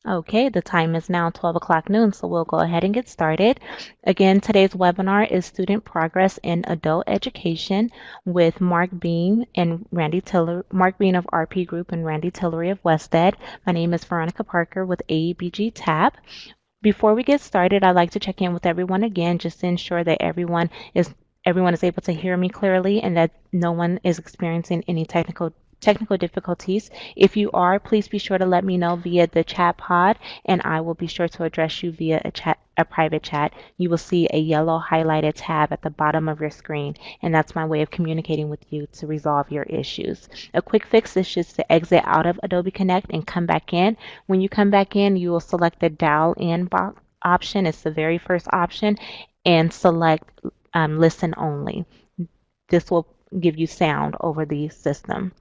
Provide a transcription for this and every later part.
Okay, the time is now 12 o'clock noon, so we'll go ahead and get started. Again, today's webinar is Student Progress in Adult Education with Mark Beam and Randy Tiller, Mark Beam of RP Group and Randy Tillery of Wested. My name is Veronica Parker with AEBG TAP. Before we get started, I'd like to check in with everyone again just to ensure that everyone is able to hear me clearly and that no one is experiencing any technical difficulties. If you are, please be sure to let me know via the chat pod, and I will be sure to address you via a private chat. You will see a yellow highlighted tab at the bottom of your screen, and that's my way of communicating with you to resolve your issues. A quick fix is just to exit out of Adobe Connect and come back in. When you come back in, you will select the dial in box option. It's the very first option, and select listen only. This will give you sound over the system.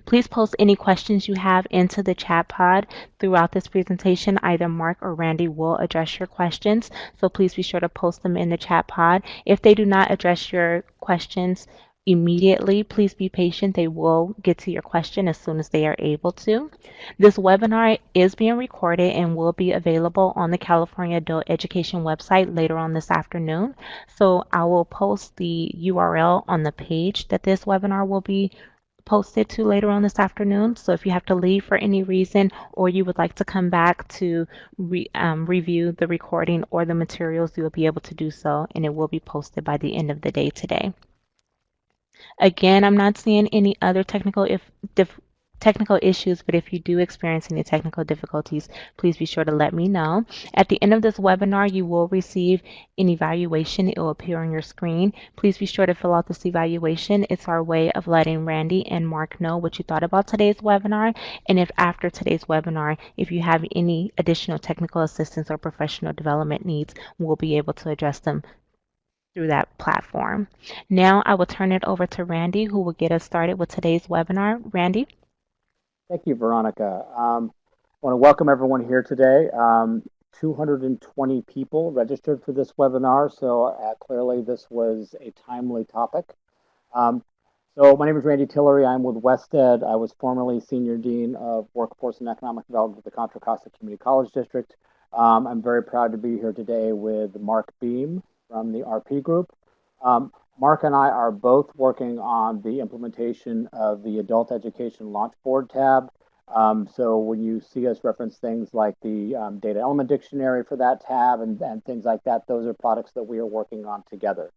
Please post any questions you have into the chat pod throughout this presentation. Either Mark or Randy will address your questions, so please be sure to post them in the chat pod. If they do not address your questions immediately, please be patient. They will get to your question as soon as they are able to. This webinar is being recorded and will be available on the California Adult Education website later on this afternoon. So I will post the URL on the page that this webinar will be posted to later on this afternoon. So if you have to leave for any reason or you would like to come back to review the recording or the materials, you will be able to do so, and it will be posted by the end of the day today. Again, I'm not seeing any other technical issues, but if you do experience any technical difficulties, please be sure to let me know. At the end of this webinar, you will receive an evaluation. It will appear on your screen. Please be sure to fill out this evaluation. It's our way of letting Randy and Mark know what you thought about today's webinar. And if after today's webinar, if you have any additional technical assistance or professional development needs, we'll be able to address them through that platform. Now I will turn it over to Randy, who will get us started with today's webinar. Randy? Thank you, Veronica. I want to welcome everyone here today. 220 people registered for this webinar, so clearly this was a timely topic. So my name is Randy Tillery. I'm with Wested. I was formerly Senior Dean of Workforce and Economic Development at the Contra Costa Community College District. I'm very proud to be here today with Mark Beam from the RP Group. Mark and I are both working on the implementation of the Adult Education Launch Board tab. So when you see us reference things like the Data Element Dictionary for that tab and things like that, those are products that we are working on together.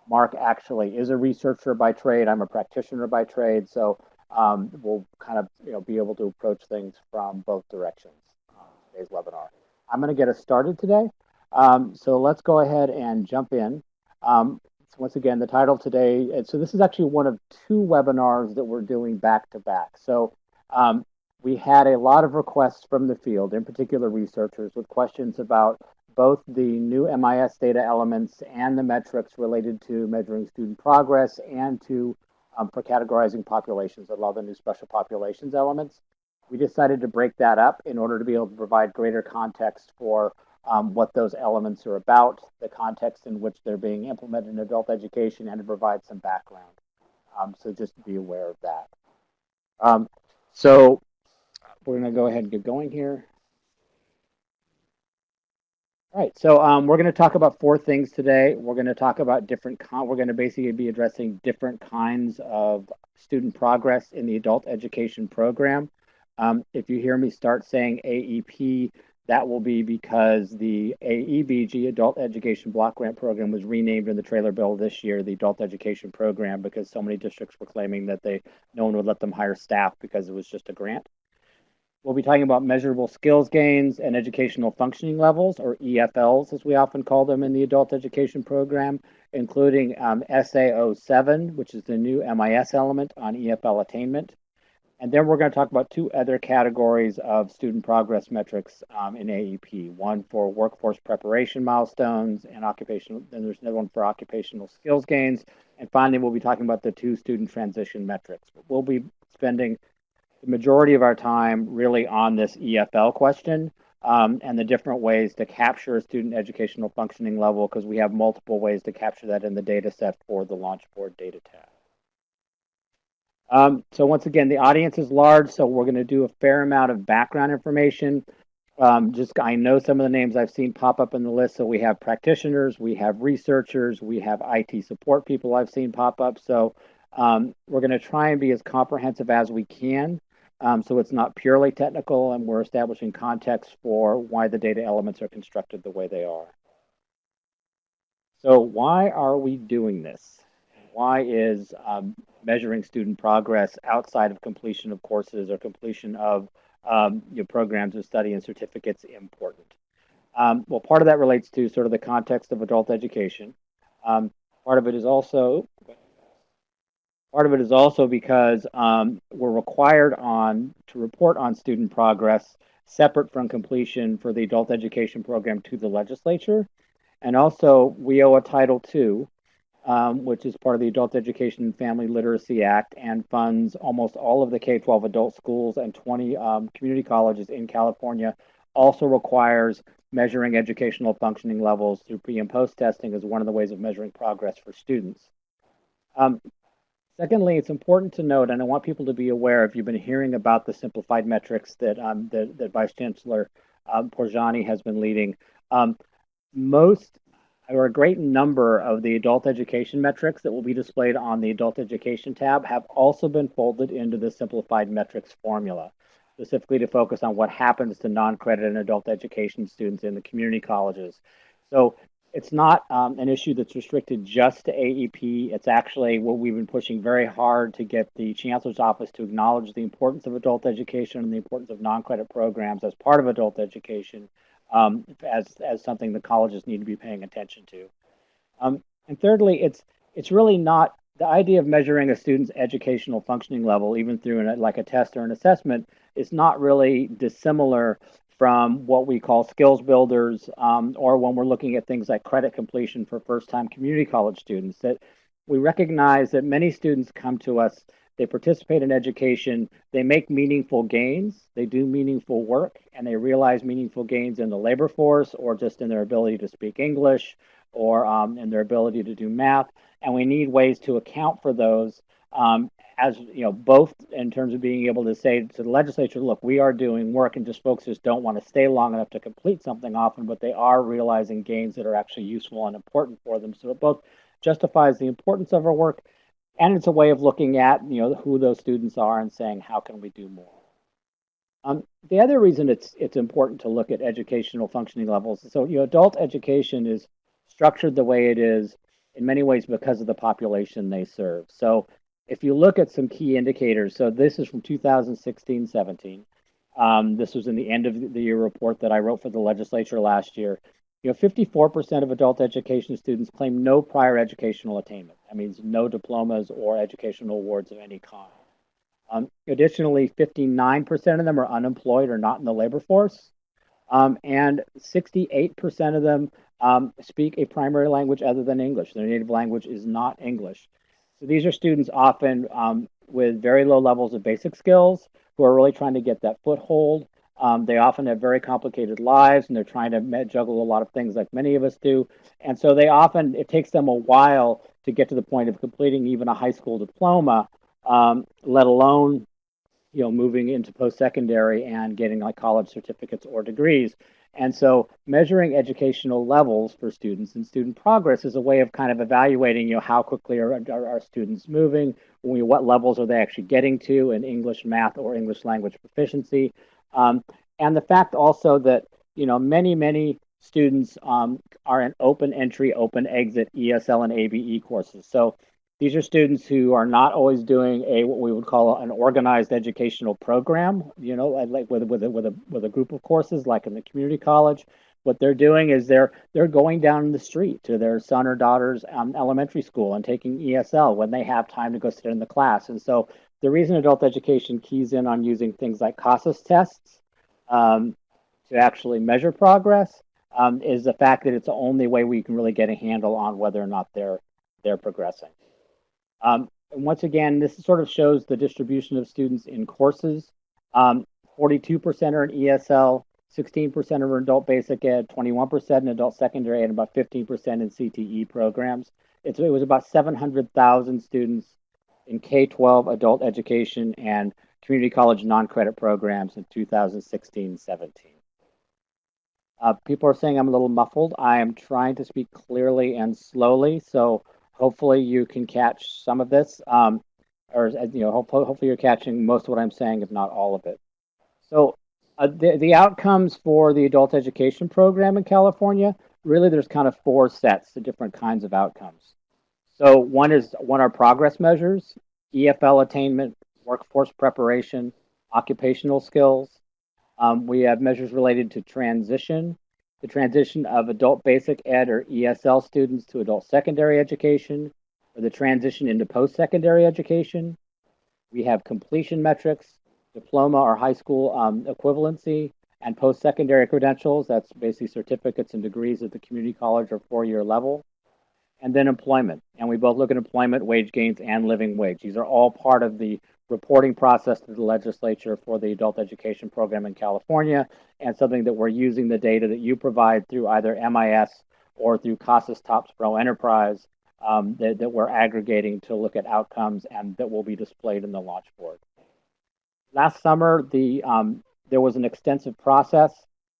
Mark actually is a researcher by trade. I'm a practitioner by trade. So we'll kind of be able to approach things from both directions on today's webinar. I'm going to get us started today. So let's go ahead and jump in. So once again, the title today, so this is actually one of two webinars that we're doing back to back. So we had a lot of requests from the field, in particular researchers, with questions about both the new MIS data elements and the metrics related to measuring student progress and for categorizing populations, a lot of the new special populations elements. We decided to break that up in order to be able to provide greater context for what those elements are about, the context in which they're being implemented in adult education, and to provide some background. So just be aware of that. So we're going to go ahead and get going here. All right, so we're going to talk about four things today. We're going to talk about we're going to basically be addressing different kinds of student progress in the adult education program. If you hear me start saying AEP, that will be because the AEBG, Adult Education Block Grant Program, was renamed in the trailer bill this year, the Adult Education Program, because so many districts were claiming that no one would let them hire staff because it was just a grant. We'll be talking about measurable skills gains and educational functioning levels, or EFLs, as we often call them in the adult education program, including SA07, which is the new MIS element on EFL attainment. And then we're going to talk about two other categories of student progress metrics in AEP. One for workforce preparation milestones and then there's another one for occupational skills gains. And finally, we'll be talking about the two student transition metrics. We'll be spending the majority of our time really on this EFL question and the different ways to capture a student educational functioning level, because we have multiple ways to capture that in the data set for the Launch Board data tab. So once again, the audience is large, so we're going to do a fair amount of background information. Just I know some of the names I've seen pop up in the list. So we have practitioners, we have researchers, we have IT support people I've seen pop up. So we're going to try and be as comprehensive as we can. So it's not purely technical, and we're establishing context for why the data elements are constructed the way they are. So why are we doing this? Why is measuring student progress outside of completion of courses or completion of programs of study and certificates important? Well, part of that relates to sort of the context of adult education. Um, part of it is also Part of it is also because we're required on to report on student progress separate from completion for the adult education program to the legislature. And also, we owe a Title II, which is part of the Adult Education and Family Literacy Act and funds almost all of the K-12 adult schools and 20 community colleges in California. Also requires measuring educational functioning levels through pre and post testing as one of the ways of measuring progress for students. Um, Secondly, it's important to note, and I want people to be aware, if you've been hearing about the simplified metrics that Vice Chancellor Porjani has been leading, um, most or a great number of the adult education metrics that will be displayed on the adult education tab have also been folded into the simplified metrics formula, specifically to focus on what happens to non-credit and adult education students in the community colleges. So it's not an issue that's restricted just to AEP. It's actually what we've been pushing very hard to get the chancellor's office to acknowledge the importance of adult education and the importance of non-credit programs as part of adult education, as something the colleges need to be paying attention to. And thirdly, it's really not the idea of measuring a student's educational functioning level, even through like a test or an assessment, is not really dissimilar from what we call skills builders, or when we're looking at things like credit completion for first-time community college students. That we recognize that many students come to us, they participate in education, they make meaningful gains, they do meaningful work, and they realize meaningful gains in the labor force or just in their ability to speak English or in their ability to do math. And we need ways to account for those, as you know, both in terms of being able to say to the legislature, look, we are doing work, and just folks just don't want to stay long enough to complete something often, but they are realizing gains that are actually useful and important for them. So it both justifies the importance of our work, and it's a way of looking at who those students are and saying how can we do more. The other reason it's important to look at educational functioning levels. So adult education is structured the way it is in many ways because of the population they serve. So if you look at some key indicators, so this is from 2016-17. This was in the end of the year report that I wrote for the legislature last year. 54% of adult education students claim no prior educational attainment. That means no diplomas or educational awards of any kind. Additionally, 59% of them are unemployed or not in the labor force, and 68% of them speak a primary language other than English. Their native language is not English. So these are students often with very low levels of basic skills who are really trying to get that foothold. They often have very complicated lives and they're trying to juggle a lot of things like many of us do. And so it takes them a while to get to the point of completing even a high school diploma, let alone moving into post-secondary and getting like college certificates or degrees. And so measuring educational levels for students and student progress is a way of kind of evaluating, how quickly are students moving, what levels are they actually getting to in English, math, or English language proficiency. And the fact also that, many students are in open entry, open exit ESL and ABE courses. So these are students who are not always doing what we would call an organized educational program, like with a group of courses, like in the community college. What they're doing is they're going down the street to their son or daughter's elementary school and taking ESL when they have time to go sit in the class. And so the reason adult education keys in on using things like CASAS tests um, to actually measure progress is the fact that it's the only way we can really get a handle on whether or not they're progressing. And once again, this sort of shows the distribution of students in courses. 42% are in ESL, 16% are in adult basic ed, 21% in adult secondary, and about 15% in CTE programs. It was about 700,000 students in K-12 adult education and community college non-credit programs in 2016-17. People are saying I'm a little muffled. I am trying to speak clearly and slowly, so hopefully you can catch some of this, or hopefully you're catching most of what I'm saying, if not all of it. So the outcomes for the adult education program in California, really there's kind of four sets of different kinds of outcomes. So one are progress measures, EFL attainment, workforce preparation, occupational skills. We have measures related to transition, the transition of adult basic ed or ESL students to adult secondary education, or the transition into post-secondary education. We have completion metrics, diploma or high school equivalency, and post-secondary credentials. That's basically certificates and degrees at the community college or four-year level. And then employment. And we both look at employment, wage gains, and living wage. These are all part of the reporting process to the legislature for the adult education program in California, and something that we're using the data that you provide through either MIS or through CASAS TOPS Pro Enterprise that we're aggregating to look at outcomes and that will be displayed in the launch board. Last summer, there was an extensive process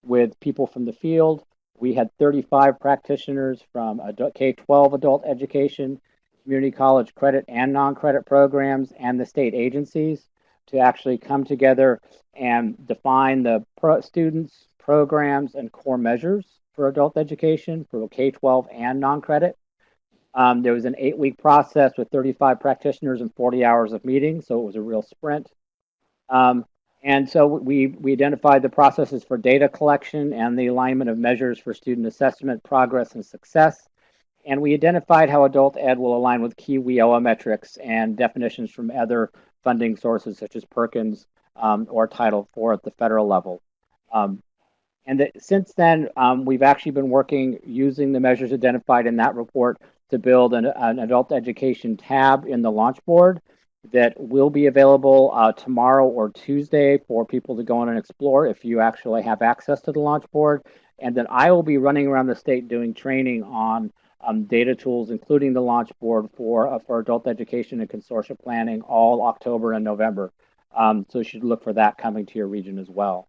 with people from the field. We had 35 practitioners from K-12 adult education, community college credit and non-credit programs, and the state agencies to actually come together and define the students, programs, and core measures for adult education for K-12 and non-credit. There was an 8-week process with 35 practitioners and 40 hours of meetings, so it was a real sprint. And so we identified the processes for data collection and the alignment of measures for student assessment, progress, and success. And we identified how adult ed will align with key WIOA metrics and definitions from other funding sources such as Perkins or Title IV at the federal level. Since then, we've actually been working using the measures identified in that report to build an adult education tab in the launch board that will be available tomorrow or Tuesday for people to go in and explore if you actually have access to the launch board. And then I will be running around the state doing training on data tools, including the launch board for adult education and consortia planning all October and November. So you should look for that coming to your region as well.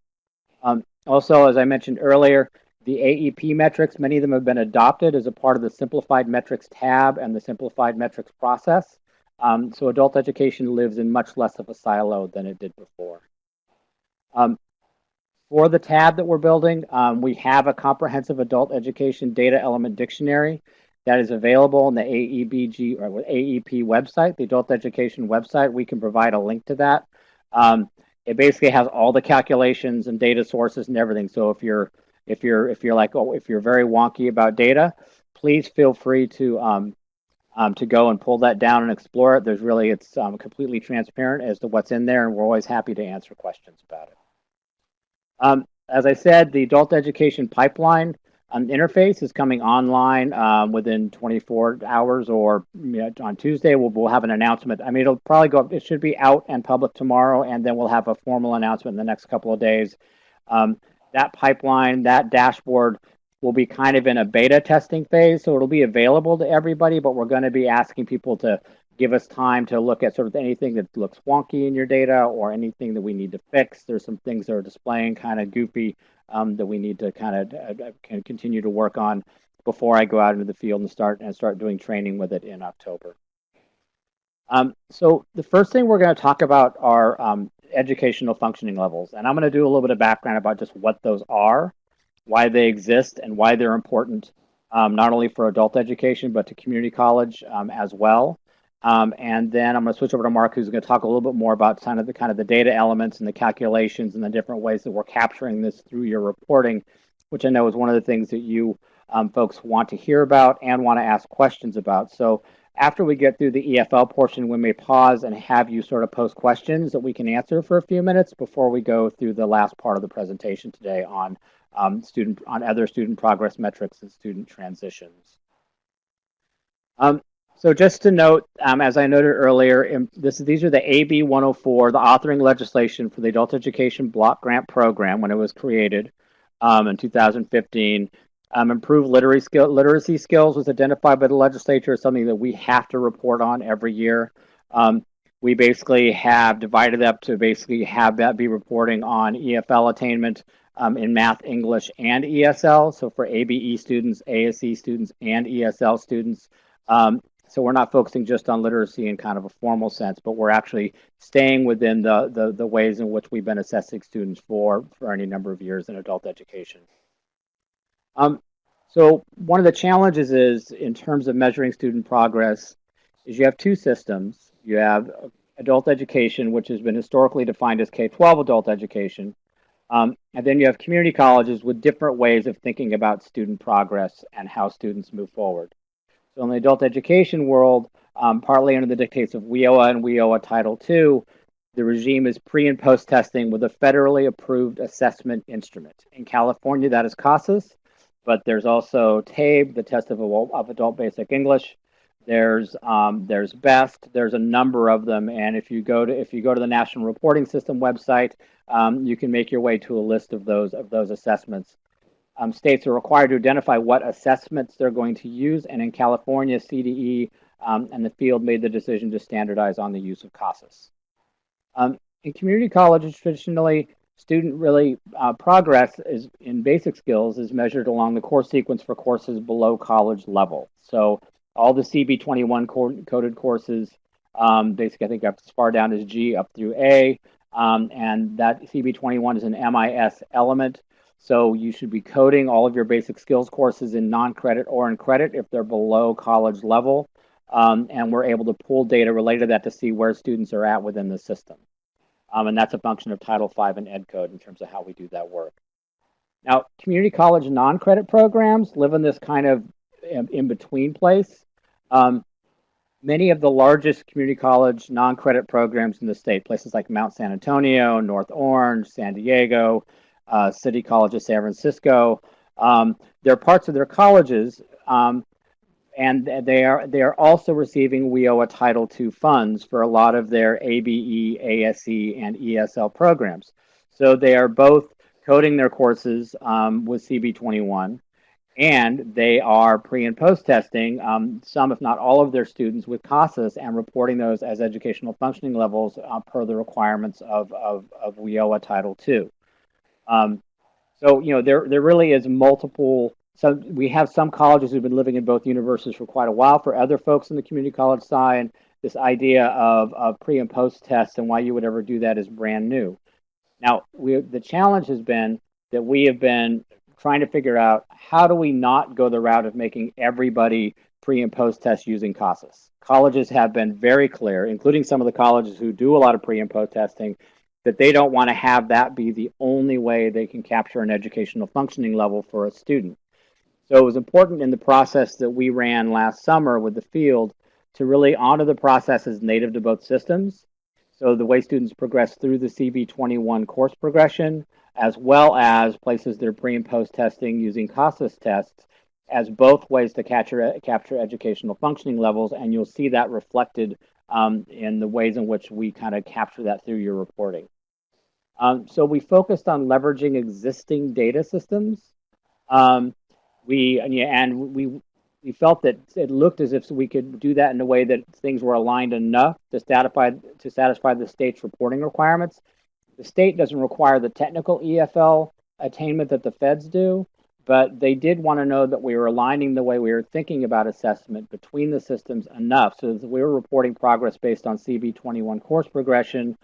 Also, as I mentioned earlier, the AEP metrics, many of them have been adopted as a part of the Simplified Metrics tab and the Simplified Metrics process. So adult education lives in much less of a silo than it did before. For the tab that we're building, we have a comprehensive adult education data element dictionary that is available on the AEBG or AEP website, the adult education website. We can provide a link to that. It basically has all the calculations and data sources and everything. So if you're like, oh, if you're very wonky about data, please feel free to go and pull that down and explore it. It's completely transparent as to what's in there, and we're always happy to answer questions about it. As I said, the adult education pipeline interface is coming online within 24 hours, or on Tuesday we'll have an announcement. I mean, it'll probably go. It should be out and public tomorrow, and then we'll have a formal announcement in the next couple of days. That pipeline, that dashboard, will be kind of in a beta testing phase, so it'll be available to everybody, but we're going to be asking people to give us time to look at sort of anything that looks wonky in your data or anything that we need to fix. There's some things that are displaying kind of goofy that we need to kind of continue to work on before I go out into the field and start doing training with it in October. So the first thing we're going to talk about are educational functioning levels, and I'm going to do a little bit of background about just what those are, why they exist, and why they're important, not only for adult education, but to community college as well. And then I'm going to switch over to Mark, who's going to talk a little bit more about kind of the data elements and the calculations and the different ways that we're capturing this through your reporting, which I know is one of the things that you folks want to hear about and want to ask questions about. So after we get through the EFL portion, we may pause and have you sort of post questions that we can answer for a few minutes before we go through the last part of the presentation today on other student progress metrics and student transitions. So just to note, as I noted earlier, these are the AB 104, the authoring legislation for the Adult Education Block Grant Program when it was created in 2015. Improved literacy skills was identified by the legislature as something that we have to report on every year. We basically have divided up to basically have that be reporting on EFL attainment in math, English, and ESL. So for ABE students, ASE students, and ESL students. So we're not focusing just on literacy in kind of a formal sense, but we're actually staying within the ways in which we've been assessing students for any number of years in adult education. Um, so one of the challenges is in terms of measuring student progress is you have two systems. You have adult education, which has been historically defined as K-12 adult education, and then you have community colleges with different ways of thinking about student progress and how students move forward. So in the adult education world, partly under the dictates of WIOA and WIOA Title II, the regime is pre and post testing with a federally approved assessment instrument. In California, that is CASAS, but there's also TABE, the test of adult basic English. There's BEST. There's a number of them, and if you go to the National Reporting System website, you can make your way to a list of those assessments. States are required to identify what assessments they're going to use, and in California, CDE and the field made the decision to standardize on the use of CASAS. In community colleges, traditionally, student really progress is in basic skills is measured along the course sequence for courses below college level. So all the CB21 coded courses, basically I think up as far down as G up through A, and that CB21 is an MIS element. So you should be coding all of your basic skills courses in non-credit or in credit if they're below college level. And we're able to pull data related to that to see where students are at within the system. And that's a function of Title V and Ed Code in terms of how we do that work. Now, community college non-credit programs live in this kind of in-between place. Many of the largest community college non-credit programs in the state, places like Mount San Antonio, North Orange, San Diego, City College of San Francisco, they're parts of their colleges, and they are also receiving WIOA Title II funds for a lot of their ABE, ASE, and ESL programs. So they are both coding their courses with CB21, and they are pre and post testing some, if not all, of their students with CASAS and reporting those as educational functioning levels per the requirements of WIOA Title II. So there really is multiple. So we have some colleges who've been living in both universes for quite a while. For other folks in the community college side, this idea of pre and post tests and why you would ever do that is brand new. Now, the challenge has been that we have been trying to figure out how do we not go the route of making everybody pre and post test using CASAS. Colleges have been very clear, including some of the colleges who do a lot of pre and post testing, that they don't want to have that be the only way they can capture an educational functioning level for a student. So it was important in the process that we ran last summer with the field to really honor the processes native to both systems. So the way students progress through the CB21 course progression, as well as places their pre and post testing using CASAS tests as both ways to capture educational functioning levels, and you'll see that reflected in the ways in which we kind of capture that through your reporting. So we focused on leveraging existing data systems. We felt that it looked as if we could do that in a way that things were aligned enough to satisfy the state's reporting requirements. The state doesn't require the technical EFL attainment that the feds do, but they did want to know that we were aligning the way we were thinking about assessment between the systems enough so that we were reporting progress based on CB21 course progression,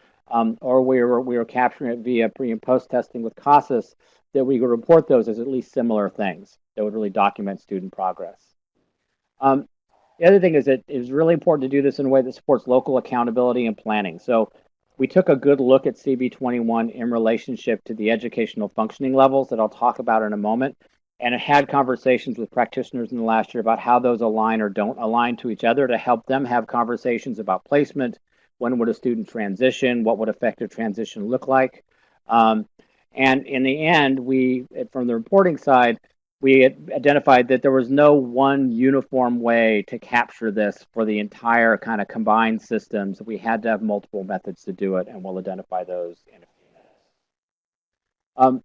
or we were capturing it via pre and post testing with CASAS, that we could report those as at least similar things that would really document student progress. The other thing is that it is really important to do this in a way that supports local accountability and planning. So we took a good look at CB21 in relationship to the educational functioning levels that I'll talk about in a moment, and had conversations with practitioners in the last year about how those align or don't align to each other to help them have conversations about placement. When would a student transition? What would effective transition look like? And in the end, from the reporting side, we identified that there was no one uniform way to capture this for the entire kind of combined systems. We had to have multiple methods to do it, and we'll identify those in a few minutes.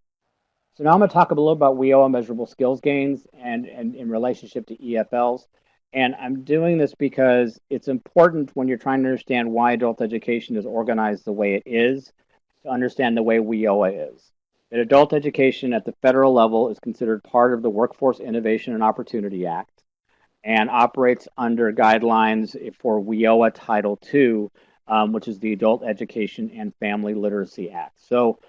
So now I'm going to talk a little about WIOA measurable skills gains and in relationship to EFLs. And I'm doing this because it's important when you're trying to understand why adult education is organized the way it is to understand the way WIOA is. That adult education at the federal level is considered part of the Workforce Innovation and Opportunity Act and operates under guidelines for WIOA Title II, which is the Adult Education and Family Literacy Act. So,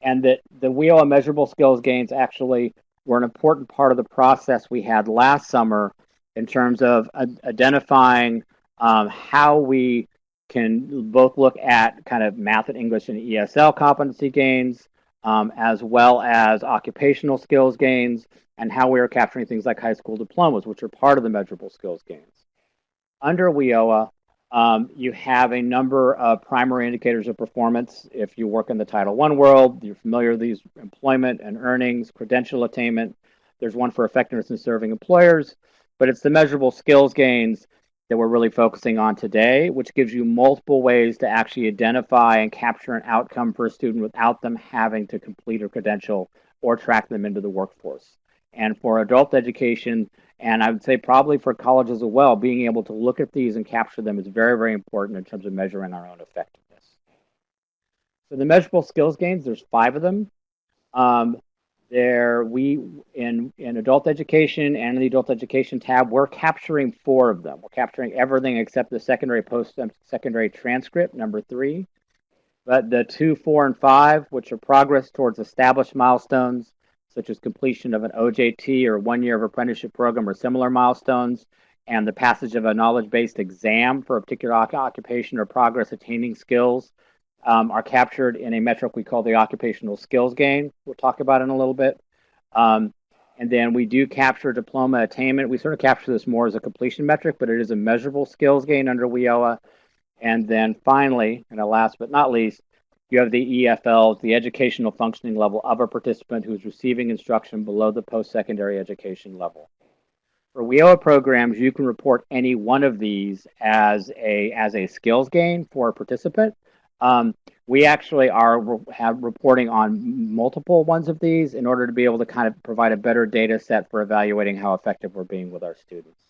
and the WIOA measurable skills gains actually were an important part of the process we had last summer in terms of identifying how we can both look at kind of math and English and ESL competency gains, as well as occupational skills gains, and how we are capturing things like high school diplomas, which are part of the measurable skills gains. Under WIOA, you have a number of primary indicators of performance. If you work in the Title I world, you're familiar with these: employment and earnings, credential attainment. There's one for effectiveness in serving employers, but it's the measurable skills gains that we're really focusing on today, which gives you multiple ways to actually identify and capture an outcome for a student without them having to complete a credential or track them into the workforce. And for adult education, and I would say probably for colleges as well, being able to look at these and capture them is very, very important in terms of measuring our own effectiveness. So the measurable skills gains, there's 5 of them. Um, there we in adult education and in the adult education tab, we're capturing 4 of them. We're capturing everything except the secondary post-secondary transcript, number 3. But the 2, 4, and 5, which are progress towards established milestones, such as completion of an OJT or 1 year of apprenticeship program or similar milestones, and the passage of a knowledge-based exam for a particular occupation or progress attaining skills, are captured in a metric we call the occupational skills gain. We'll talk about it in a little bit. Um, and then we do capture diploma attainment. We sort of capture this more as a completion metric, but it is a measurable skills gain under WIOA. And then finally, and last but not least, you have the EFLs, the educational functioning level of a participant who's receiving instruction below the post-secondary education level. For WIOA programs, you can report any one of these as a skills gain for a participant. We actually have reporting on multiple ones of these in order to be able to kind of provide a better data set for evaluating how effective we're being with our students.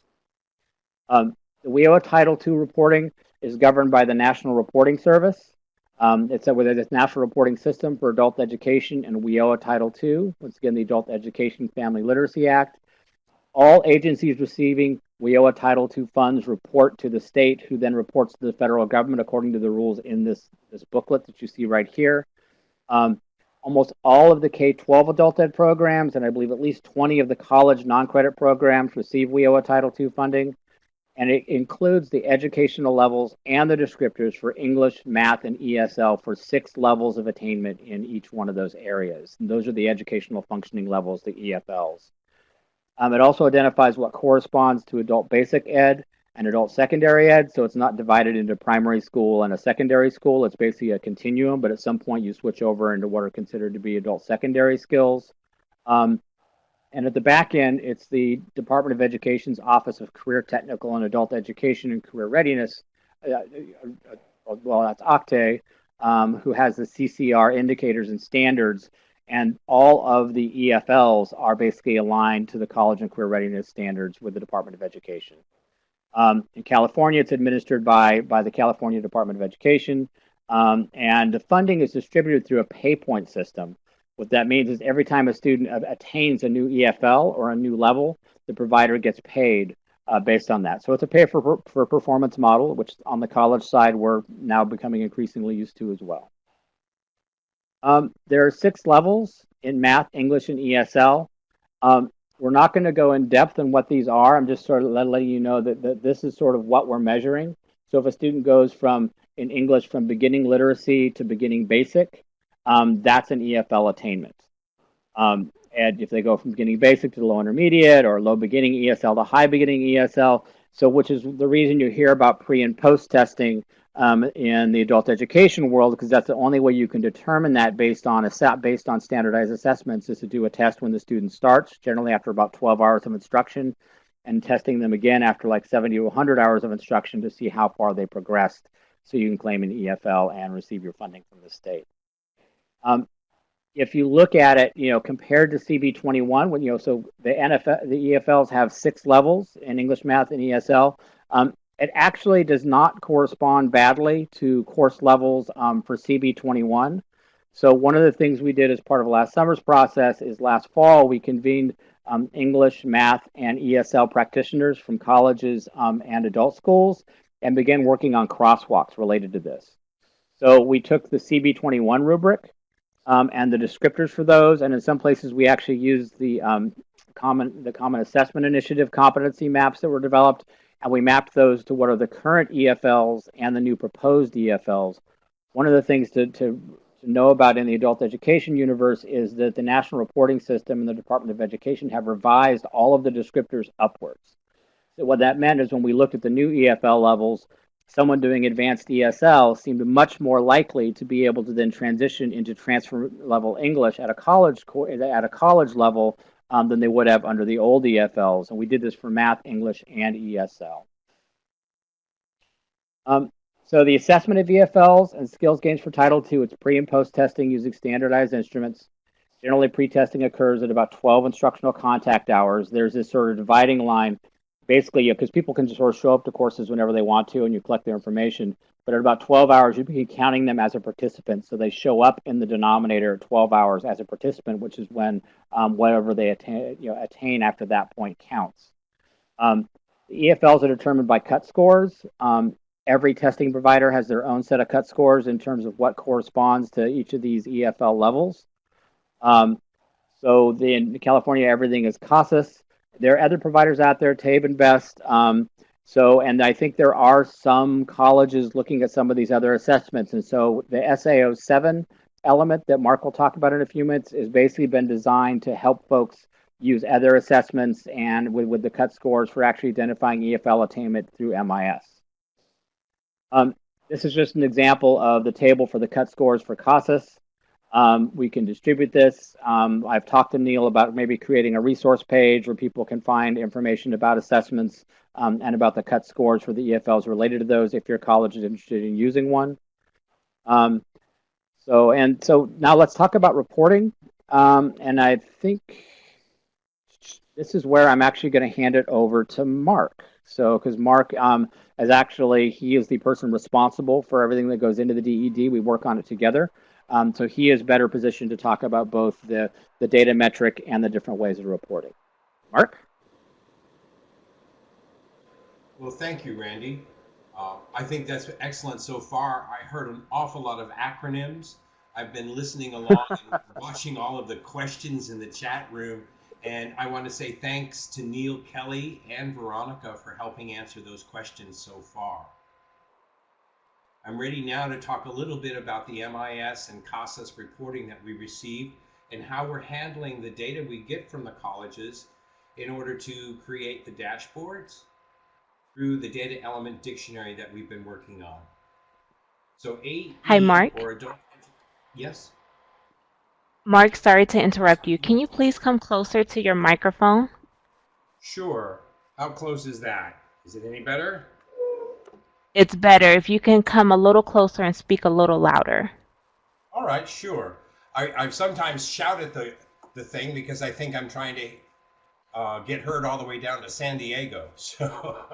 The WIOA Title II reporting is governed by the National Reporting Service. It's within this National Reporting System for Adult Education and WIOA Title II, once again, the Adult Education Family Literacy Act. All agencies receiving WIOA Title II funds report to the state, who then reports to the federal government according to the rules in this booklet that you see right here. Almost all of the K-12 adult ed programs, and I believe at least 20 of the college non-credit programs, receive WIOA Title II funding. And it includes the educational levels and the descriptors for English, math, and ESL for 6 levels of attainment in each one of those areas. And those are the educational functioning levels, the EFLs. It also identifies what corresponds to adult basic ed and adult secondary ed, so it's not divided into primary school and a secondary school. It's basically a continuum, but at some point you switch over into what are considered to be adult secondary skills. And at the back end, it's the Department of Education's Office of Career Technical and Adult Education and Career Readiness, well, that's OCTE, who has the CCR indicators and standards, and all of the EFLs are basically aligned to the college and career readiness standards with the Department of Education. In California, it's administered by the California Department of Education, and the funding is distributed through a pay point system. What that means is every time a student attains a new EFL or a new level, the provider gets paid based on that. So it's a pay for performance model, which on the college side we're now becoming increasingly used to as well. There are 6 levels in math, English, and ESL. We're not going to go in depth on what these are. I'm just sort of letting you know that this is sort of what we're measuring. So if a student goes from, in English, from beginning literacy to beginning basic, that's an EFL attainment. And if they go from beginning basic to low intermediate, or low beginning ESL to high beginning ESL, so which is the reason you hear about pre and post testing in the adult education world, because that's the only way you can determine that based on standardized assessments, is to do a test when the student starts, generally after about 12 hours of instruction, and testing them again after like 70 to 100 hours of instruction to see how far they progressed, so you can claim an EFL and receive your funding from the state. if you look at it, compared to CB21, so the NFL, the EFLs have 6 levels in English, math, and ESL. It actually does not correspond badly to course levels for CB21. So one of the things we did as part of last summer's process is last fall we convened English, math, and ESL practitioners from colleges and adult schools and began working on crosswalks related to this. So we took the CB21 rubric and the descriptors for those. And in some places, we actually use the Common Assessment Initiative competency maps that were developed, and we mapped those to what are the current EFLs and the new proposed EFLs. One of the things to know about in the adult education universe is that the National Reporting System and the Department of Education have revised all of the descriptors upwards. So what that meant is when we looked at the new EFL levels, someone doing advanced ESL seemed much more likely to be able to then transition into transfer level English at a college level than they would have under the old EFLs. And we did this for math, English, and ESL. So the assessment of EFLs and skills gains for Title II, it's pre and post testing using standardized instruments. Generally, pre-testing occurs at about 12 instructional contact hours. There's this sort of dividing line, basically, because people can just sort of show up to courses whenever they want to, and you collect their information. But at about 12 hours, you begin counting them as a participant. So they show up in the denominator at 12 hours as a participant, which is when whatever they attain after that point counts. The EFLs are determined by cut scores. Every testing provider has their own set of cut scores in terms of what corresponds to each of these EFL levels. So in California, everything is CASAS. There are other providers out there, TABE and BEST. And I think there are some colleges looking at some of these other assessments. And so the SAO7 element that Mark will talk about in a few minutes has basically been designed to help folks use other assessments and with the cut scores for actually identifying EFL attainment through MIS. This is just an example of the table for the cut scores for CASAS. We can distribute this. I've talked to Neil about maybe creating a resource page where people can find information about assessments and about the cut scores for the EFLs related to those if your college is interested in using one. So now let's talk about reporting. And I think this is where I'm actually going to hand it over to Mark. So, because Mark he is the person responsible for everything that goes into the DED. We work on it together. So he is better positioned to talk about both the data metric and the different ways of reporting. Mark? Well, thank you, Randy. I think that's excellent so far. I heard an awful lot of acronyms. I've been listening along and watching all of the questions in the chat room. And I want to say thanks to Neil Kelly and Veronica for helping answer those questions so far. I'm ready now to talk a little bit about the MIS and CASAS reporting that we receive and how we're handling the data we get from the colleges in order to create the dashboards through the data element dictionary that we've been working on. So AE Hi, Mark. or adult, yes? Mark, sorry to interrupt you. Can you please come closer to your microphone? Sure. How close is that? Is it any better? It's better if you can come a little closer and speak a little louder. All right, sure. I sometimes shout at the thing because I think I'm trying to get heard all the way down to San Diego. So,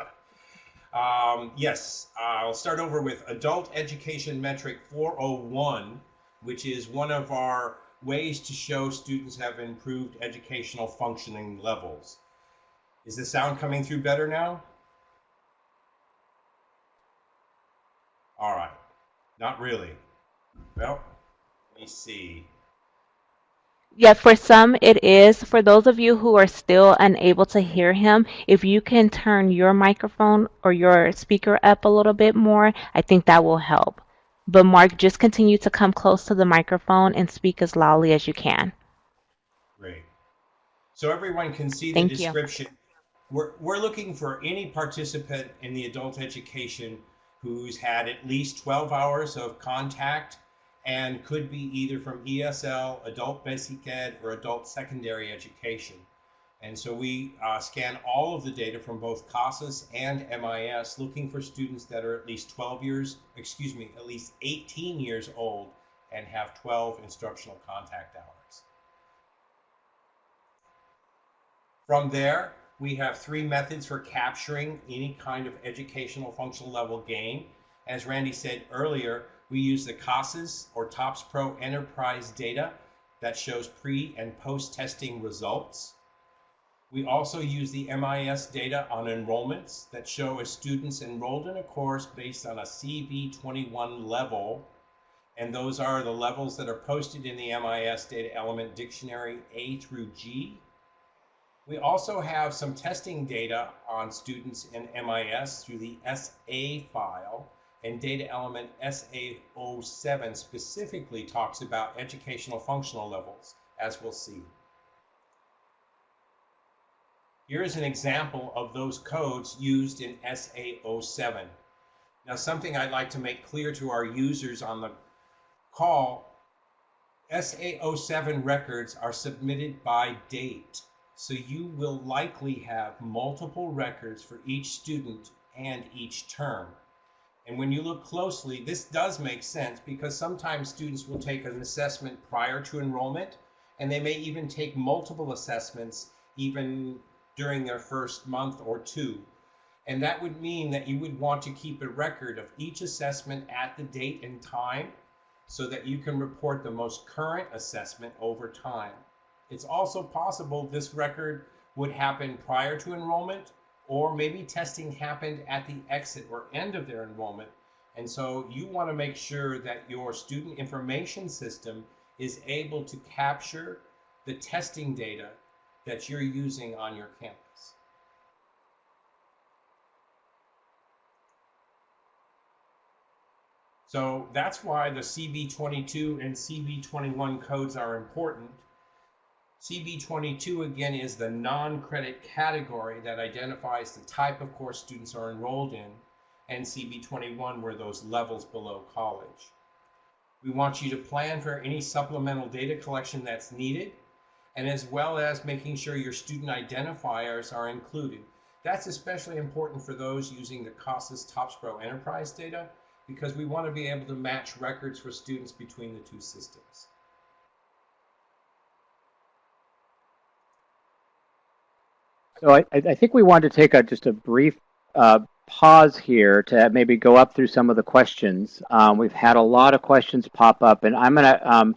yes, I'll start over with Adult Education Metric 401, which is one of our ways to show students have improved educational functioning levels. Is the sound coming through better now? All right, not really. Well, let me see. Yeah, for some it is. For those of you who are still unable to hear him, if you can turn your microphone or your speaker up a little bit more, I think that will help. But Mark, just continue to come close to the microphone and speak as loudly as you can. Great. So everyone can see the Thank you. description. We're looking for any participant in the adult education who's had at least 12 hours of contact and could be either from ESL, adult basic ed, or adult secondary education. And so we scan all of the data from both CASAS and MIS, looking for students that are at least 18 years old and have 12 instructional contact hours. From there, we have 3 methods for capturing any kind of educational functional level gain. As Randy said earlier, we use the CASAS or TOPS Pro Enterprise data that shows pre and post testing results. We also use the MIS data on enrollments that show a students enrolled in a course based on a CV21 level, and those are the levels that are posted in the MIS data element dictionary A through G. We also have some testing data on students in MIS through the SA file, and data element SA07 specifically talks about educational functional levels, as we'll see. Here is an example of those codes used in SA07. Now, something I'd like to make clear to our users on the call, SA07 records are submitted by date. So you will likely have multiple records for each student and each term. And when you look closely, this does make sense because sometimes students will take an assessment prior to enrollment, and they may even take multiple assessments even during their first month or 2. And that would mean that you would want to keep a record of each assessment at the date and time so that you can report the most current assessment over time. It's also possible this record would happen prior to enrollment, or maybe testing happened at the exit or end of their enrollment. And so you want to make sure that your student information system is able to capture the testing data that you're using on your campus. So that's why the CV22 and CV21 codes are important. CV22 again is the non-credit category that identifies the type of course students are enrolled in, and CV21 were those levels below college. We want you to plan for any supplemental data collection that's needed, and as well as making sure your student identifiers are included. That's especially important for those using the CASAS TOPS Pro Enterprise data, because we want to be able to match records for students between the 2 systems. So I think we want to take just a brief pause here to maybe go up through some of the questions. We've had a lot of questions pop up, and I'm going to,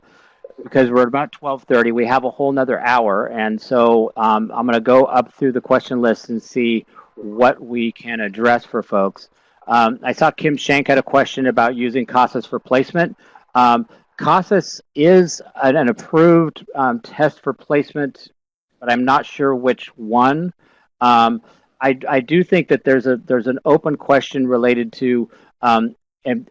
because we're at about 12:30, we have a whole nother hour, and so I'm going to go up through the question list and see what we can address for folks. I saw Kim Shank had a question about using CASAS for placement. CASAS is an approved test for placement, but I'm not sure which one. I do think that there's an open question related to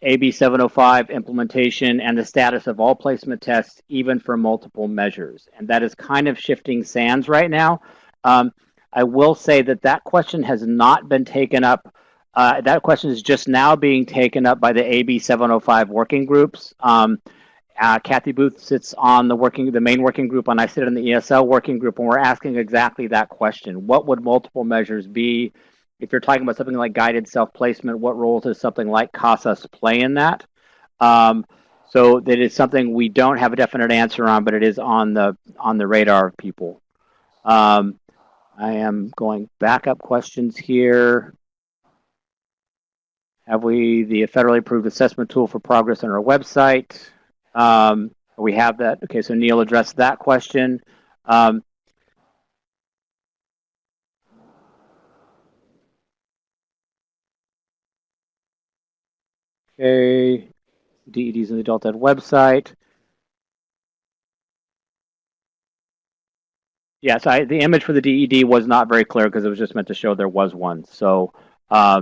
AB 705 implementation and the status of all placement tests, even for multiple measures, and that is kind of shifting sands right now. I will say that question has not been taken up. That question is just now being taken up by the AB 705 working groups. Kathy Booth sits on the main working group, and I sit on the ESL working group, and we're asking exactly that question. What would multiple measures be? If you're talking about something like guided self-placement, what role does something like CASAS play in that? So that is something we don't have a definite answer on, but it is on the radar of people. I am going back up questions here. Have we the federally approved assessment tool for progress on our website? We have that. Okay, so Neil addressed that question. Okay, DED's on the Adult Ed website. Yes, the image for the DED was not very clear because it was just meant to show there was one. So I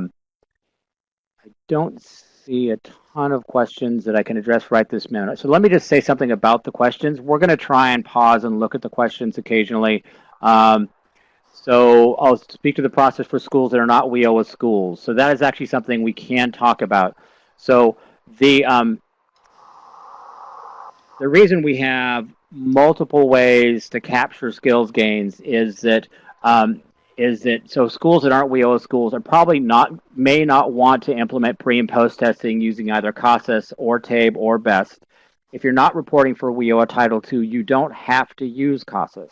don't see a ton of questions that I can address right this minute. So let me just say something about the questions. We're going to try and pause and look at the questions occasionally. So I'll speak to the process for schools that are not WIOA schools. So that is actually something we can talk about. So the reason we have multiple ways to capture skills gains is that so schools that aren't WIOA schools are probably may not want to implement pre and post testing using either CASAS or TABE or BEST. if you're not reporting for WIOA Title II, you don't have to use CASAS.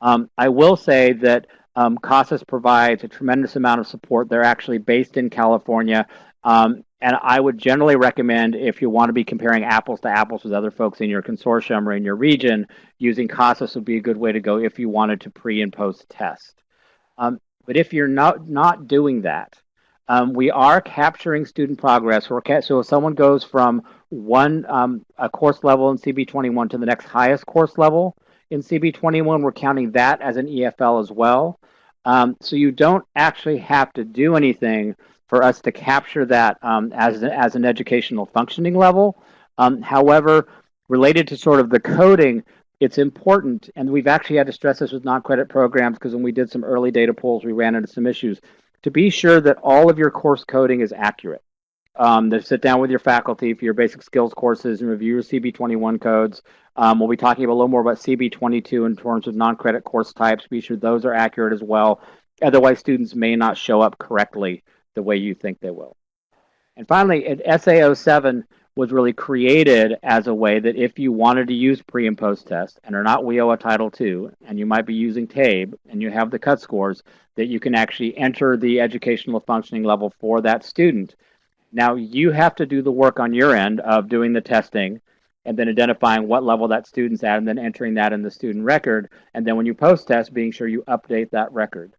I will say that CASAS provides a tremendous amount of support. They're actually based in California. And I would generally recommend, if you want to be comparing apples to apples with other folks in your consortium or in your region, using CASAS would be a good way to go if you wanted to pre and post test. But if you're not doing that, we are capturing student progress. So if someone goes from one a course level in CB21 to the next highest course level in CB21, we're counting that as an EFL as well. So you don't actually have to do anything for us to capture that as an educational functioning level. However, related to sort of the coding, it's important, and we've actually had to stress this with non-credit programs because when we did some early data polls, we ran into some issues, to be sure that all of your course coding is accurate. To sit down with your faculty for your basic skills courses and review your CB21 codes. We'll be talking a little more about CB22 in terms of non-credit course types. Be sure those are accurate as well. Otherwise, students may not show up correctly the way you think they will. And finally, SA07 was really created as a way that if you wanted to use pre and post test and are not WIOA Title II, and you might be using TABE and you have the cut scores, that you can actually enter the educational functioning level for that student. Now, you have to do the work on your end of doing the testing and then identifying what level that student's at and then entering that in the student record. And then when you post test, being sure you update that record.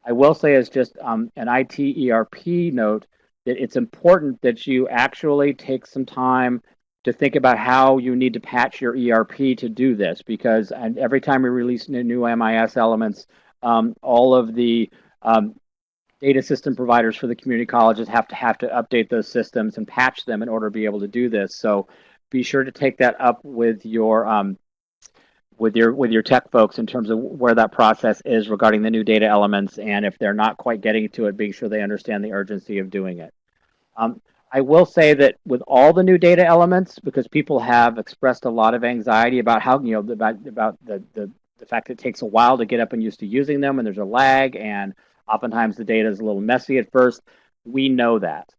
I will say as just an IT ERP note that it's important that you actually take some time to think about how you need to patch your ERP to do this, because every time we release new MIS elements, all of the data system providers for the community colleges have to update those systems and patch them in order to be able to do this. So be sure to take that up with your tech folks in terms of where that process is regarding the new data elements, and if they're not quite getting to it, being sure they understand the urgency of doing it. I will say that with all the new data elements, because people have expressed a lot of anxiety about how, about the fact that it takes a while to get up and used to using them, and there's a lag, and oftentimes the data is a little messy at first. We know that.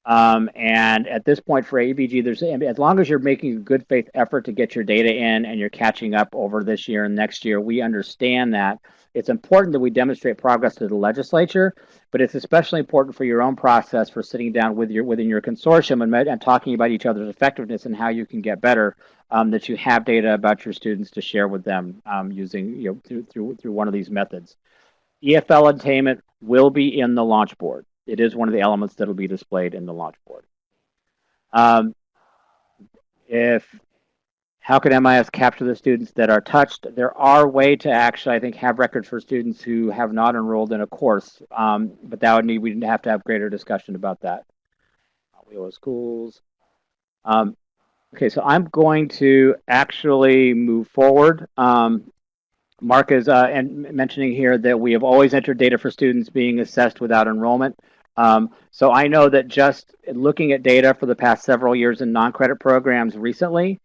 And at this point for ABG, as long as you're making a good faith effort to get your data in and you're catching up over this year and next year, we understand that. It's important that we demonstrate progress to the legislature, but it's especially important for your own process for sitting down within your consortium and talking about each other's effectiveness and how you can get better. That you have data about your students to share with them using through one of these methods. EFL attainment will be in the launch board. It is one of the elements that will be displayed in the launch board. How can MIS capture the students that are touched? There are ways to actually, I think, have records for students who have not enrolled in a course, but we'd have to have greater discussion about that. WIOA schools. Okay, so I'm going to actually move forward. Mark is mentioning here that we have always entered data for students being assessed without enrollment. So I know that just looking at data for the past several years in non-credit programs recently,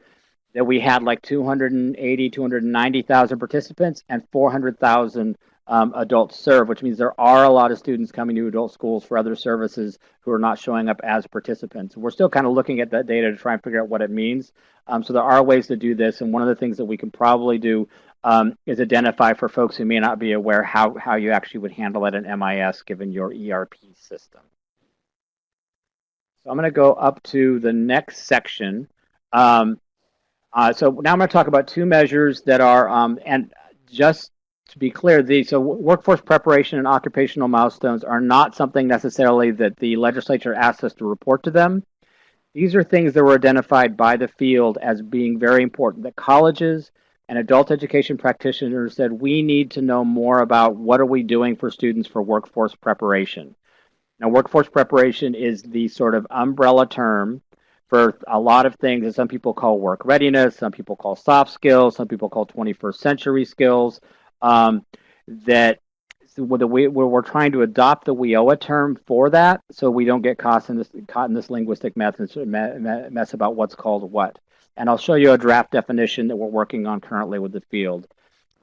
that we had like 280, 290,000 participants and 400,000 adults served, which means there are a lot of students coming to adult schools for other services who are not showing up as participants. We're still kind of looking at that data to try and figure out what it means. So there are ways to do this, and one of the things that we can probably do is identify for folks who may not be aware how you actually would handle it in MIS given your ERP system. So I'm going to go up to the next section. So now I'm going to talk about two measures that are, and just to be clear, so workforce preparation and occupational milestones are not something necessarily that the legislature asked us to report to them. These are things that were identified by the field as being very important, that colleges and adult education practitioners said, we need to know more about what are we doing for students for workforce preparation. Now, workforce preparation is the sort of umbrella term for a lot of things that some people call work readiness, some people call soft skills, some people call 21st century skills, that we're trying to adopt the WIOA term for that so we don't get caught in this linguistic mess about what's called what. And I'll show you a draft definition that we're working on currently with the field.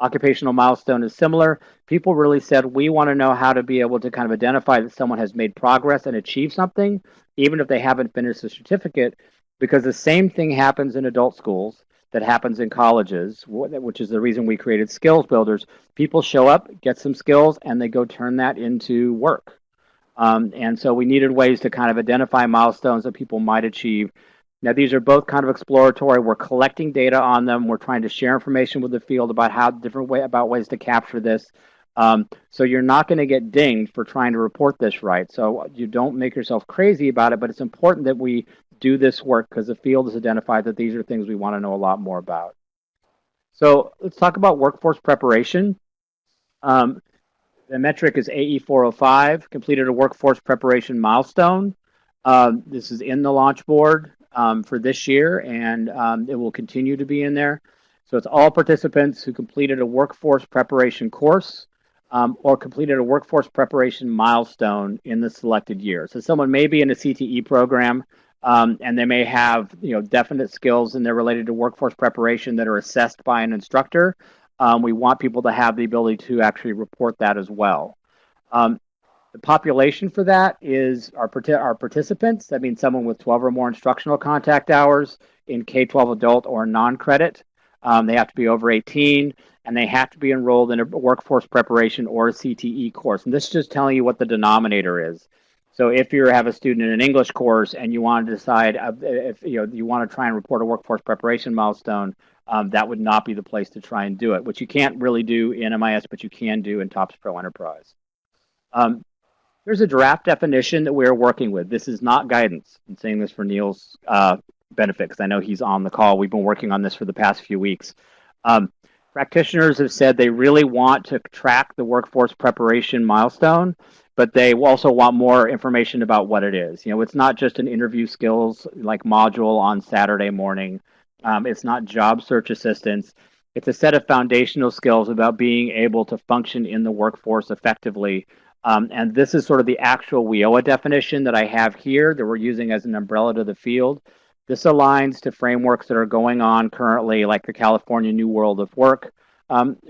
Occupational milestone is similar. People really said, we want to know how to be able to kind of identify that someone has made progress and achieved something, even if they haven't finished the certificate. because the same thing happens in adult schools that happens in colleges, which is the reason we created skills builders. People show up, get some skills, and they go turn that into work. And so we needed ways to kind of identify milestones that people might achieve. Now, these are both kind of exploratory. We're collecting data on them. We're trying to share information with the field about how different way about ways to capture this. So you're not going to get dinged for trying to report this right. So you don't make yourself crazy about it, but it's important that we do this work because the field has identified that these are things we want to know a lot more about. So let's talk about workforce preparation. Um, the metric is AE405, completed a workforce preparation milestone. This is in the launch board for this year, and it will continue to be in there. So it's all participants who completed a workforce preparation course or completed a workforce preparation milestone in the selected year. So someone may be in a CTE program and they may have definite skills and they're related to workforce preparation that are assessed by an instructor. We want people to have the ability to actually report that as well. Um, the population for that is our participants. That means someone with 12 or more instructional contact hours in K-12 adult or non-credit. They have to be over 18, and they have to be enrolled in a workforce preparation or a CTE course. And this is just telling you what the denominator is. So if you have a student in an English course and you want to decide if you want to try and report a workforce preparation milestone, that would not be the place to try and do it, which you can't really do in MIS, but you can do in TOPS Pro Enterprise. There's a draft definition that we're working with. This is not guidance. I'm saying this for Neil's benefit because I know he's on the call. We've been working on this for the past few weeks. Practitioners have said they really want to track the workforce preparation milestone, but they also want more information about what it is. It's not just an interview skills like module on Saturday morning. It's not job search assistance. It's a set of foundational skills about being able to function in the workforce effectively. And this is sort of the actual WIOA definition that I have here that we're using as an umbrella to the field. This aligns to frameworks that are going on currently, like the California New World of Work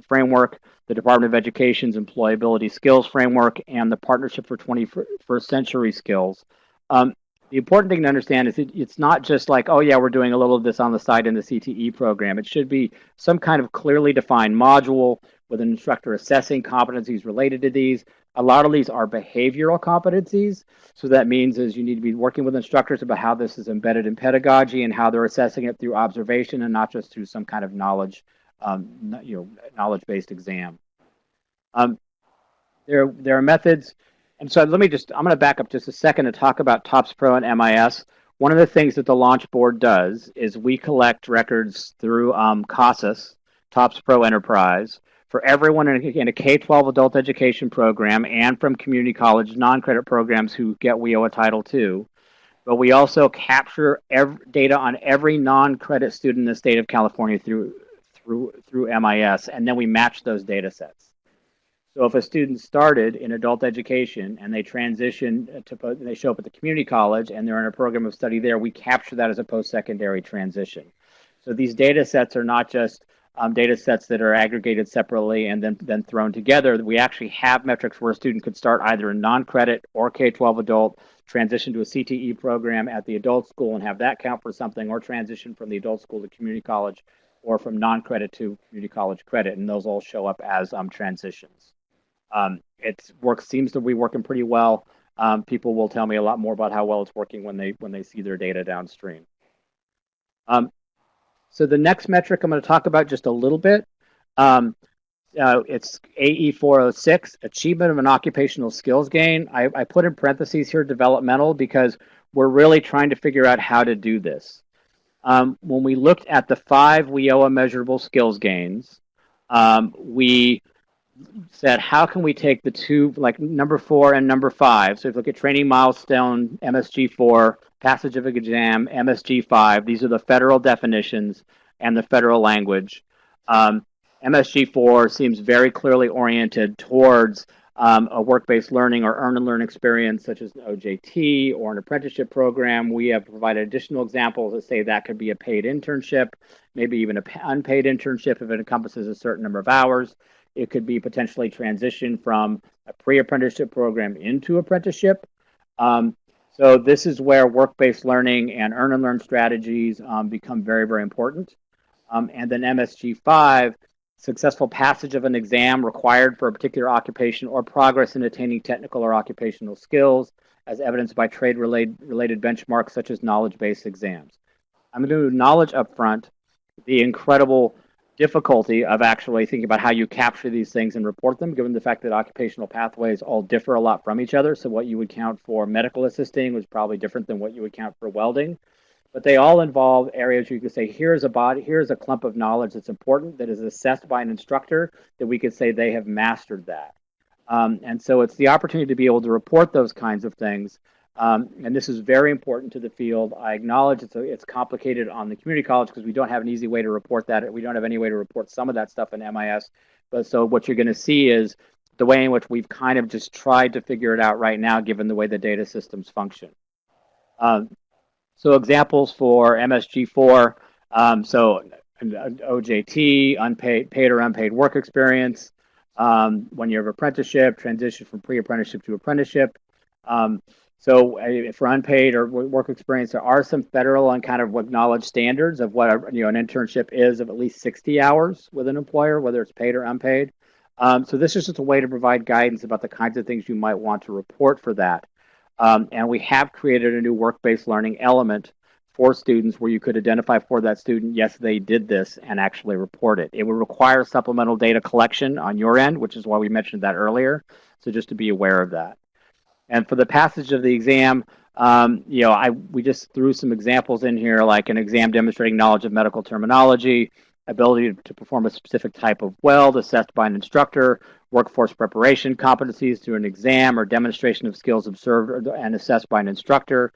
framework, the Department of Education's Employability Skills Framework, and the Partnership for 21st Century Skills. The important thing to understand is it's not just like, oh yeah, we're doing a little of this on the side in the CTE program. It should be some kind of clearly defined module with an instructor assessing competencies related to these. A lot of these are behavioral competencies. So that means is you need to be working with instructors about how this is embedded in pedagogy and how they're assessing it through observation and not just through some kind of knowledge-based exam. There are methods. And so I'm going to back up just a second to talk about TOPS Pro and MIS. One of the things that the launch board does is we collect records through CASAS, TOPS Pro Enterprise, for everyone in a K-12 adult education program and from community college non-credit programs who get WIOA Title II. But we also capture data on every non-credit student in the state of California through MIS, and then we match those data sets. So if a student started in adult education and they transition they show up at the community college and they're in a program of study there, we capture that as a post-secondary transition. So these data sets are not just data sets that are aggregated separately and then thrown together. We actually have metrics where a student could start either in non-credit or K-12 adult, transition to a CTE program at the adult school and have that count for something, or transition from the adult school to community college, or from non-credit to community college credit, and those all show up as transitions. Seems to be working pretty well. People will tell me a lot more about how well it's working when they see their data downstream. So the next metric I'm going to talk about just a little bit. It's AE406, achievement of an occupational skills gain. I put in parentheses here developmental because we're really trying to figure out how to do this. When we looked at the 5 WIOA measurable skills gains, we said, how can we take the two, like number 4 and number 5? So if you look at training milestone, MSG4, passage of an exam, MSG5, these are the federal definitions and the federal language. MSG4 seems very clearly oriented towards a work-based learning or earn and learn experience, such as an OJT or an apprenticeship program. We have provided additional examples that say that could be a paid internship, maybe even an unpaid internship if it encompasses a certain number of hours. It could be potentially transition from a pre-apprenticeship program into apprenticeship. So this is where work-based learning and earn and learn strategies become very, very important. And then MSG5, successful passage of an exam required for a particular occupation or progress in attaining technical or occupational skills as evidenced by trade-related benchmarks such as knowledge-based exams. I'm going to do knowledge up front, the incredible difficulty of actually thinking about how you capture these things and report them, given the fact that occupational pathways all differ a lot from each other. So what you would count for medical assisting was probably different than what you would count for welding. But they all involve areas where you could say, here's a clump of knowledge that's important that is assessed by an instructor that we could say they have mastered that. And so it's the opportunity to be able to report those kinds of things. And this is very important to the field. I acknowledge it's complicated on the community college because we don't have an easy way to report that. We don't have any way to report some of that stuff in MIS. But so what you're going to see is the way in which we've kind of just tried to figure it out right now, given the way the data systems function. So examples for MSG4, so OJT, unpaid, paid or unpaid work experience, 1 year of apprenticeship, transition from pre-apprenticeship to apprenticeship. So for unpaid or work experience, there are some federal and kind of acknowledged standards of what an internship is of at least 60 hours with an employer, whether it's paid or unpaid. So this is just a way to provide guidance about the kinds of things you might want to report for that. And we have created a new work-based learning element for students where you could identify for that student, yes, they did this, and actually report it. It would require supplemental data collection on your end, which is why we mentioned that earlier. So just to be aware of that. And for the passage of the exam, we just threw some examples in here, like an exam demonstrating knowledge of medical terminology, ability to perform a specific type of weld assessed by an instructor, workforce preparation competencies through an exam or demonstration of skills observed and assessed by an instructor.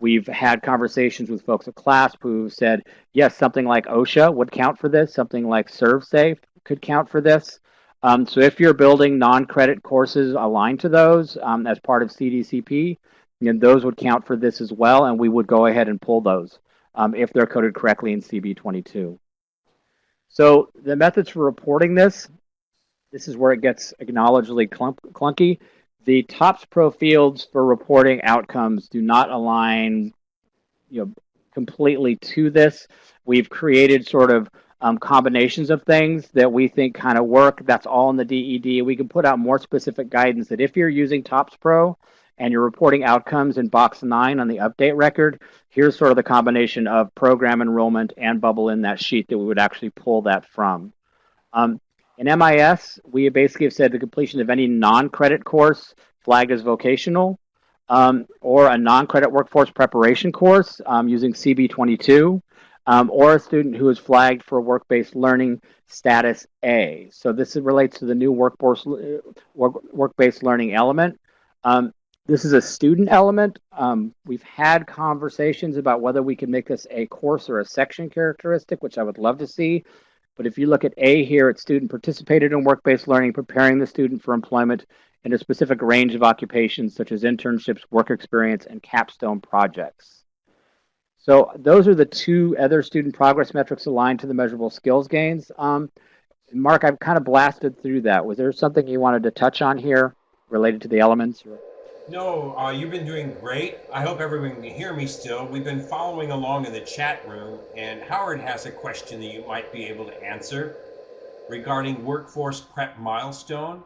We've had conversations with folks at CLASP who said, yes, something like OSHA would count for this, something like ServSafe could count for this. So if you're building non-credit courses aligned to those as part of CDCP, then those would count for this as well, and we would go ahead and pull those if they're coded correctly in CB22. So the methods for reporting this is where it gets acknowledgedly clunky. The TOPS Pro fields for reporting outcomes do not align completely to this. We've created sort of combinations of things that we think kind of work. That's all in the DED. We can put out more specific guidance that if you're using TOPS Pro and you're reporting outcomes in box 9 on the update record, here's sort of the combination of program enrollment and bubble in that sheet that we would actually pull that from. In MIS, we basically have said the completion of any non-credit course flagged as vocational or a non-credit workforce preparation course using CB22, or a student who is flagged for work-based learning status A. So this relates to the new work-based learning element. This is a student element. We've had conversations about whether we can make this a course or a section characteristic, which I would love to see. But if you look at A here, it's student participated in work-based learning, preparing the student for employment in a specific range of occupations such as internships, work experience, and capstone projects. So those are the two other student progress metrics aligned to the measurable skills gains. Mark, I've kind of blasted through that. Was there something you wanted to touch on here related to the elements? No, you've been doing great. I hope everyone can hear me still. We've been following along in the chat room, and Howard has a question that you might be able to answer regarding workforce prep milestone.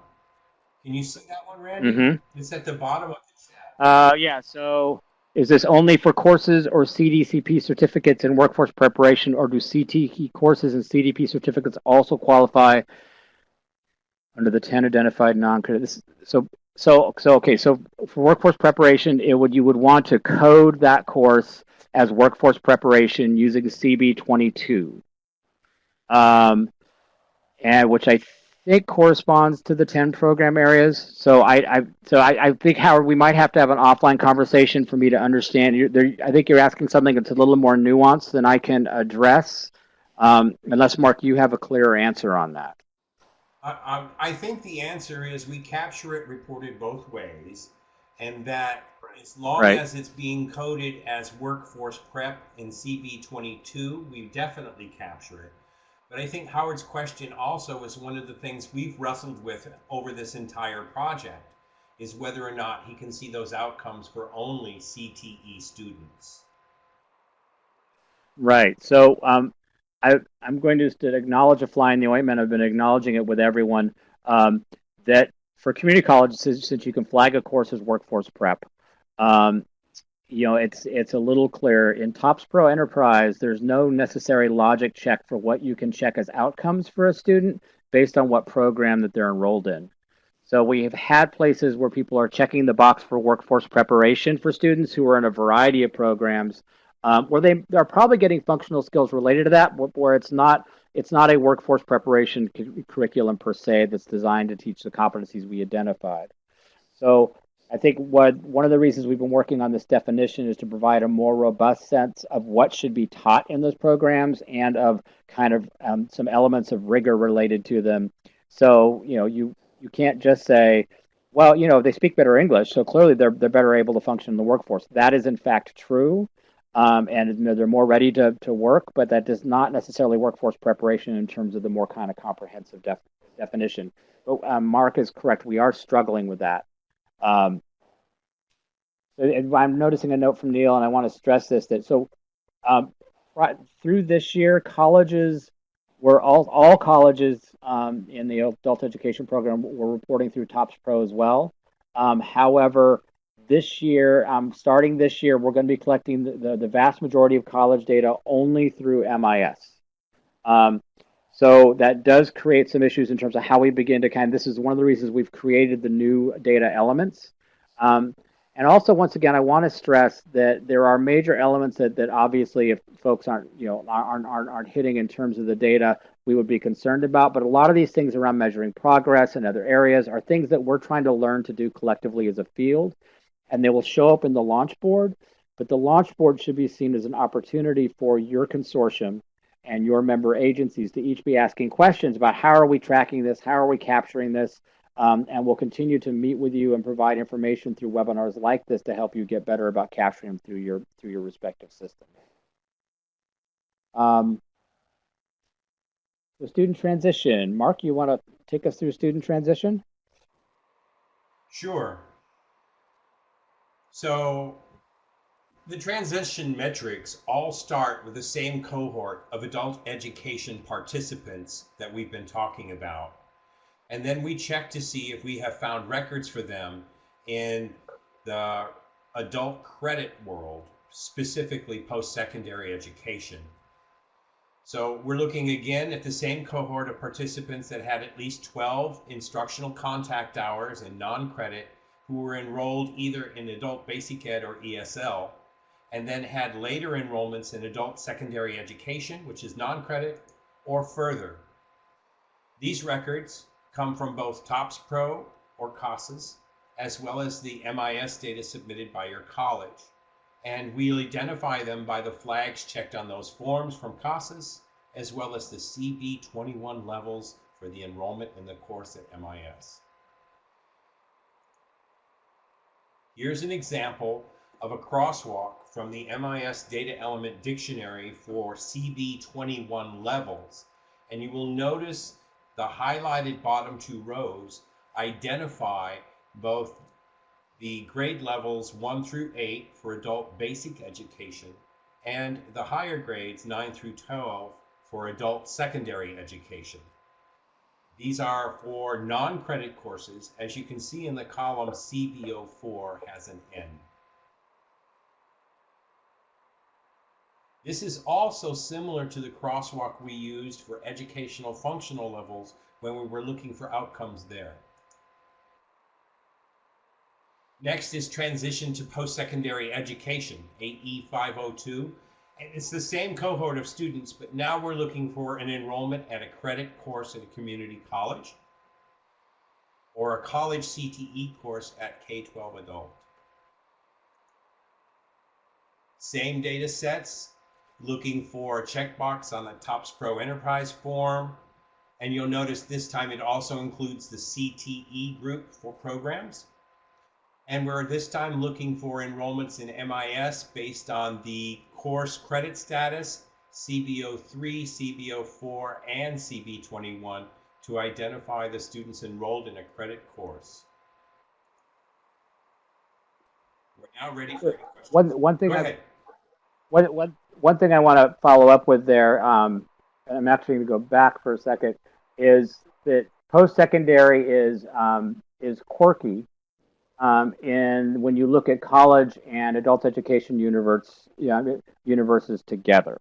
Can you see that one, Randy? Mm-hmm. It's at the bottom of the chat. Yeah, so is this only for courses or CDCP certificates in workforce preparation, or do CTP courses and CDP certificates also qualify under the 10 identified non-credit? So for workforce preparation, you would want to code that course as workforce preparation using CB22, and which I think corresponds to the 10 program areas. So I think, Howard, we might have to have an offline conversation for me to understand. I think you're asking something that's a little more nuanced than I can address, unless, Mark, you have a clearer answer on that. I think the answer is we capture it reported both ways, and that as long as it's being coded as workforce prep in CB22, we definitely capture it. But I think Howard's question also is one of the things we've wrestled with over this entire project, is whether or not he can see those outcomes for only CTE students. Right. So I'm going to just acknowledge a fly in the ointment. I've been acknowledging it with everyone, that for community college, since you can flag a course as workforce prep, um, it's a little clearer. In TOPS Pro Enterprise, there's no necessary logic check for what you can check as outcomes for a student based on what program that they're enrolled in. So we have had places where people are checking the box for workforce preparation for students who are in a variety of programs, where they're probably getting functional skills related to that, where it's not a workforce preparation curriculum per se that's designed to teach the competencies we identified. So I think one of the reasons we've been working on this definition is to provide a more robust sense of what should be taught in those programs and of kind of some elements of rigor related to them. So you can't just say, well, they speak better English, so clearly they're better able to function in the workforce. That is in fact true, and they're more ready to work, but that does not necessarily workforce preparation in terms of the more kind of comprehensive definition. But Mark is correct. We are struggling with that. Um, so I'm noticing a note from Neil, and I want to stress this that um, through this year, colleges were all colleges in the adult education program were reporting through TOPS Pro as well. However, this year, starting this year, we're going to be collecting the vast majority of college data only through MIS. Um, so that does create some issues in terms of how we begin to this is one of the reasons we've created the new data elements. Um, and also, once again, I want to stress that there are major elements that obviously, if folks aren't hitting in terms of the data, we would be concerned about. But a lot of these things around measuring progress and other areas are things that we're trying to learn to do collectively as a field, and they will show up in the launch board. But the launch board should be seen as an opportunity for your consortium and your member agencies to each be asking questions about how are we tracking this, how are we capturing this, and we'll continue to meet with you and provide information through webinars like this to help you get better about capturing them through your respective systems. The student transition. Mark, you want to take us through student transition? Sure. So the transition metrics all start with the same cohort of adult education participants that we've been talking about. And then we check to see if we have found records for them in the adult credit world, specifically post-secondary education. So we're looking again at the same cohort of participants that had at least 12 instructional contact hours in non-credit who were enrolled either in adult basic ed or ESL, and then had later enrollments in adult secondary education, which is non-credit, or further. These records come from both TOPS Pro or CASAS, as well as the MIS data submitted by your college. And we'll identify them by the flags checked on those forms from CASAS, as well as the CB21 levels for the enrollment in the course at MIS. Here's an example of a crosswalk from the MIS data element dictionary for CB21 levels. And you will notice the highlighted bottom two rows identify both the grade levels 1 through 8 for adult basic education and the higher grades 9 through 12 for adult secondary education. These are for non-credit courses. As you can see in the column, CB04 has an N. This is also similar to the crosswalk we used for educational functional levels when we were looking for outcomes there. Next is transition to post-secondary education, AE 502. And it's the same cohort of students, but now we're looking for an enrollment at a credit course at a community college or a college CTE course at K-12 adult. Same data sets, looking for a checkbox on the TOPS Pro Enterprise form. And you'll notice this time it also includes the CTE group for programs. And we're this time looking for enrollments in MIS based on the course credit status, CB03, CB04, and CB21 to identify the students enrolled in a credit course. We're now ready for any One questions. one Go thing I ahead. one thing I want to follow up with there, and I'm actually going to go back for a second, is that post-secondary is quirky in when you look at college and adult education universes together.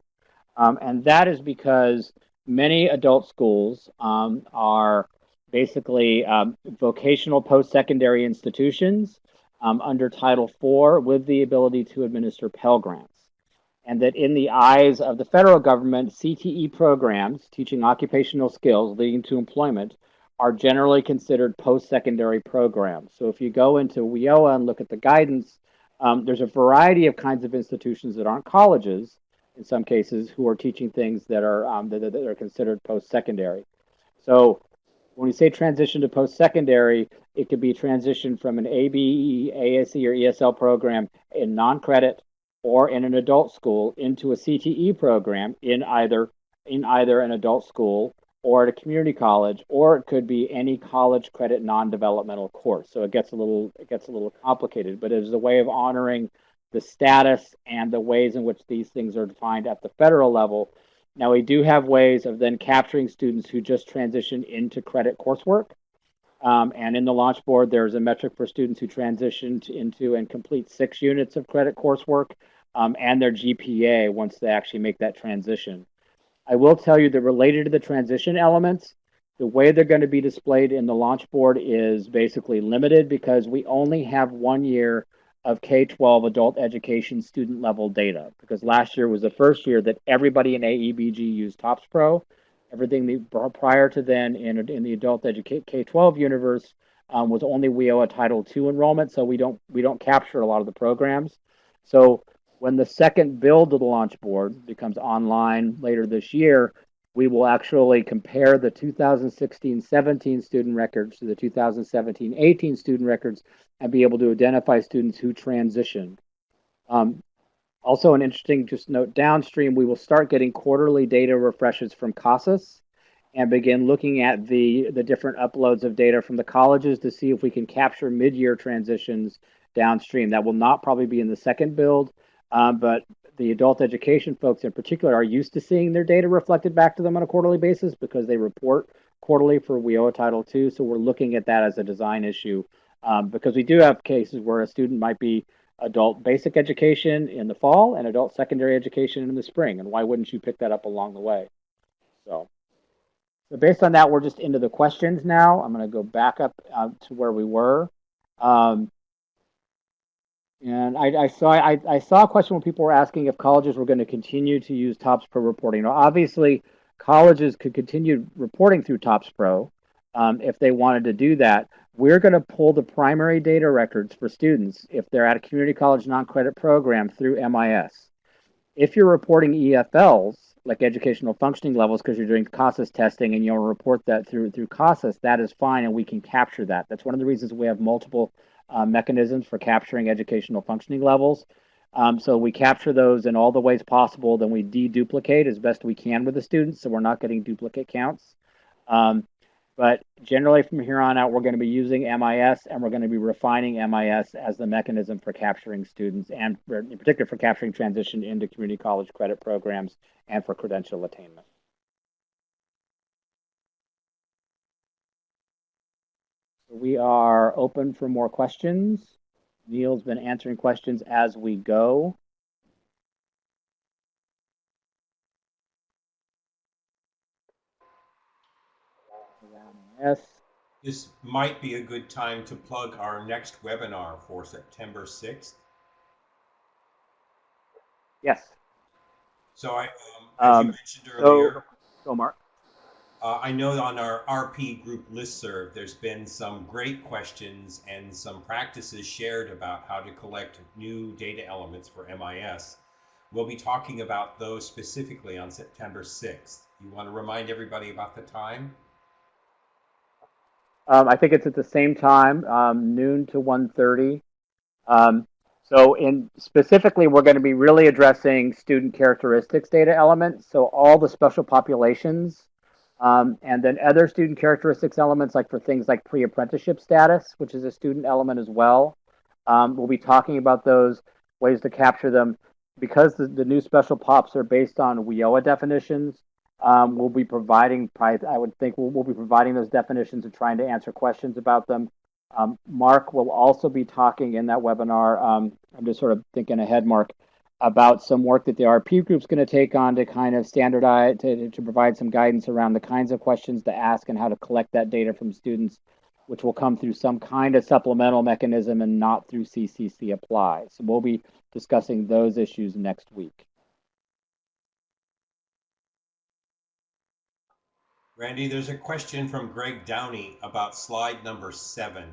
And that is because many adult schools are basically vocational post secondary institutions under Title IV with the ability to administer Pell Grants. And that in the eyes of the federal government, CTE programs, teaching occupational skills leading to employment, are generally considered post secondary programs. So if you go into WIOA and look at the guidance, there's a variety of kinds of institutions that aren't colleges in some cases who are teaching things that are considered post-secondary. So when we say transition to post-secondary, it could be transition from an ABE, ASE, or ESL program in non-credit or in an adult school into a CTE program in either an adult school or at a community college, or it could be any college credit non-developmental course. So it gets a little complicated, but it is a way of honoring the status and the ways in which these things are defined at the federal level. Now, we do have ways of then capturing students who just transition into credit coursework. And in the launch board, there's a metric for students who transitioned into and complete 6 units of credit coursework and their GPA once they actually make that transition. I will tell you that related to the transition elements, the way they're going to be displayed in the launch board is basically limited because we only have 1 year of K-12 adult education student level data. Because last year was the first year that everybody in AEBG used TOPS Pro. Everything prior to then in the adult education K-12 universe was only WIOA Title II enrollment, so we don't capture a lot of the programs. So when the second build of the launch board becomes online later this year, we will actually compare the 2016-17 student records to the 2017-18 student records and be able to identify students who transitioned. Um, Also, an interesting just note downstream, we will start getting quarterly data refreshes from CASAS and begin looking at the different uploads of data from the colleges to see if we can capture mid-year transitions downstream. That will not probably be in the second build, but the adult education folks in particular are used to seeing their data reflected back to them on a quarterly basis because they report quarterly for WIOA Title II. So we're looking at that as a design issue because we do have cases where a student might be adult basic education in the fall and adult secondary education in the spring. And why wouldn't you pick that up along the way? So. So based on that, we're just into the questions now. I'm going to go back up to where we were. Um, and I saw a question where people were asking if colleges were going to continue to use TOPS Pro reporting. Now, obviously, colleges could continue reporting through TOPS Pro if they wanted to do that. We're going to pull the primary data records for students if they're at a community college non-credit program through MIS. If you're reporting EFLs, like educational functioning levels, because you're doing CASAS testing and you'll report that through CASAS, that is fine, and we can capture that. That's one of the reasons we have multiple mechanisms for capturing educational functioning levels. So we capture those in all the ways possible, then we deduplicate as best we can with the students, so we're not getting duplicate counts. Um, but generally, from here on out, we're going to be using MIS and we're going to be refining MIS as the mechanism for capturing students and in particular for capturing transition into community college credit programs and for credential attainment. So we are open for more questions. Neil's been answering questions as we go. Yes. This might be a good time to plug our next webinar for September 6th. Yes. So as you mentioned So, earlier, go Mark. I know on our RP group listserv, there's been some great questions and some practices shared about how to collect new data elements for MIS. We'll be talking about those specifically on September 6th. You want to remind everybody about the time? I think it's at the same time, noon to 1:30. Um, so in specifically, we're going to be really addressing student characteristics data elements. So all the special populations, and then other student characteristics elements, like for things like pre-apprenticeship status, which is a student element as well. We'll be talking about those ways to capture them. Because the new special pops are based on WIOA definitions, we'll be providing, I would think we'll be providing those definitions and trying to answer questions about them. Mark will also be talking in that webinar. I'm just sort of thinking ahead, Mark, about some work that the RP group's going to take on to kind of standardize, to provide some guidance around the kinds of questions to ask and how to collect that data from students, which will come through some kind of supplemental mechanism and not through CCC Apply. So we'll be discussing those issues next week. Randy, there's a question from Greg Downey about slide number 7.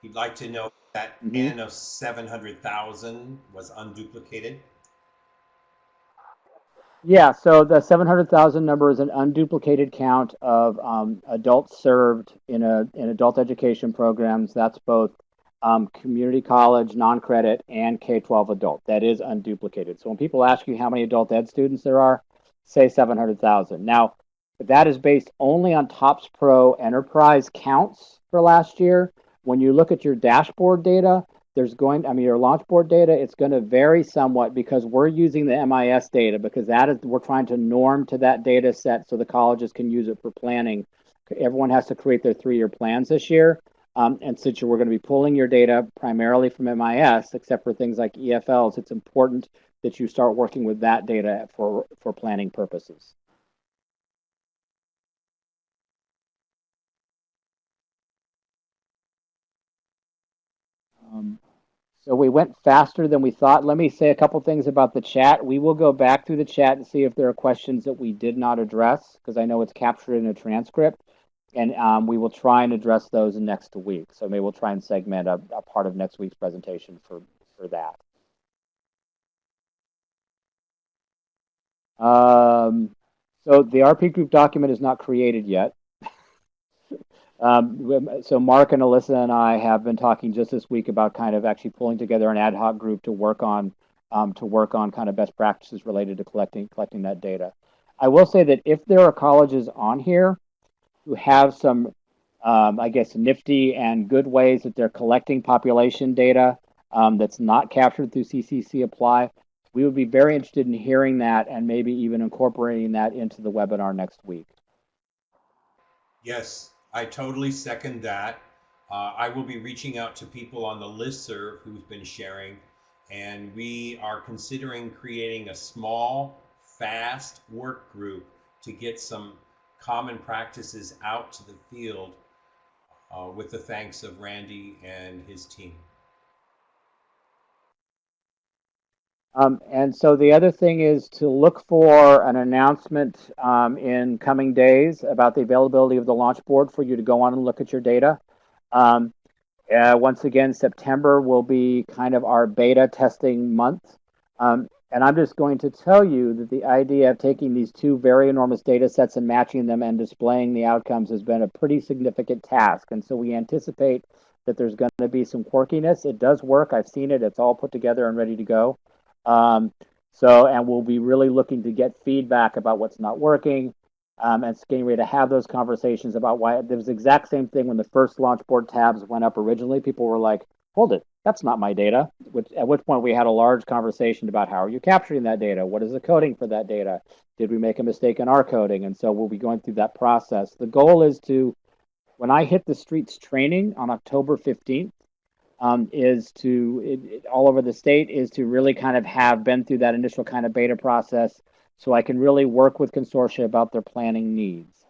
He'd like to know if that N of 700,000 was unduplicated. Yeah, so the 700,000 number is an unduplicated count of adults served in adult education programs. That's both community college, non-credit, and K-12 adult. That is unduplicated. So when people ask you how many adult ed students there are, say 700,000. Now, that is based only on TOPS Pro enterprise counts for last year. When you look at your dashboard data, your launch board data, it's going to vary somewhat because we're using the MIS data because we're trying to norm to that data set so the colleges can use it for planning. Everyone has to create their 3-year plans this year. And since we're going to be pulling your data primarily from MIS, except for things like EFLs, it's important that you start working with that data for planning purposes. So we went faster than we thought. Let me say a couple things about the chat. We will go back through the chat and see if there are questions that we did not address, because I know it's captured in a transcript, and we will try and address those next week. So maybe we'll try and segment a part of next week's presentation for that. So the RP group document is not created yet. So Mark and Alyssa and I have been talking just this week about kind of actually pulling together an ad hoc group to work on kind of best practices related to collecting that data. I will say that if there are colleges on here who have some, I guess, nifty and good ways that they're collecting population data that's not captured through CCC Apply, we would be very interested in hearing that and maybe even incorporating that into the webinar next week. Yes, I totally second that. I will be reaching out to people on the listserv who've been sharing, and we are considering creating a small, fast work group to get some common practices out to the field with the thanks of Randy and his team. And so the other thing is to look for an announcement in coming days about the availability of the launch board for you to go on and look at your data. Once again, September will be kind of our beta testing month. And I'm just going to tell you that the idea of taking these two very enormous data sets and matching them and displaying the outcomes has been a pretty significant task. And so we anticipate that there's going to be some quirkiness. It does work. I've seen it. It's all put together and ready to go. And we'll be really looking to get feedback about what's not working, and getting ready to have those conversations about why. There was the exact same thing when the first launch board tabs went up originally. People were like, hold it, that's not my data. At which point we had a large conversation about how are you capturing that data? What is the coding for that data? Did we make a mistake in our coding? And so we'll be going through that process. The goal is to, when I hit the streets training on October 15th, all over the state, is to really kind of have been through that initial kind of beta process so I can really work with consortia about their planning needs.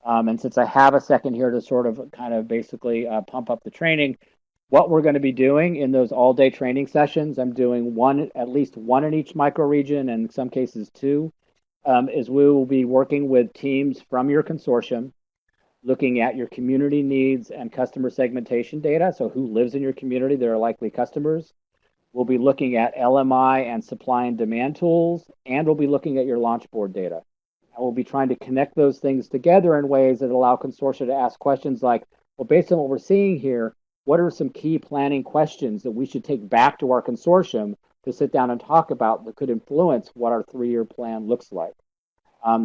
And since I have a second here to sort of kind of basically pump up the training, what we're going to be doing in those all-day training sessions, I'm doing at least one in each microregion, and in some cases two, is we will be working with teams from your consortium, looking at your community needs and customer segmentation data. So who lives in your community? There are likely customers. We'll be looking at LMI and supply and demand tools, and we'll be looking at your launch board data. And we'll be trying to connect those things together in ways that allow consortia to ask questions like, well, based on what we're seeing here, what are some key planning questions that we should take back to our consortium to sit down and talk about that could influence what our 3-year plan looks like?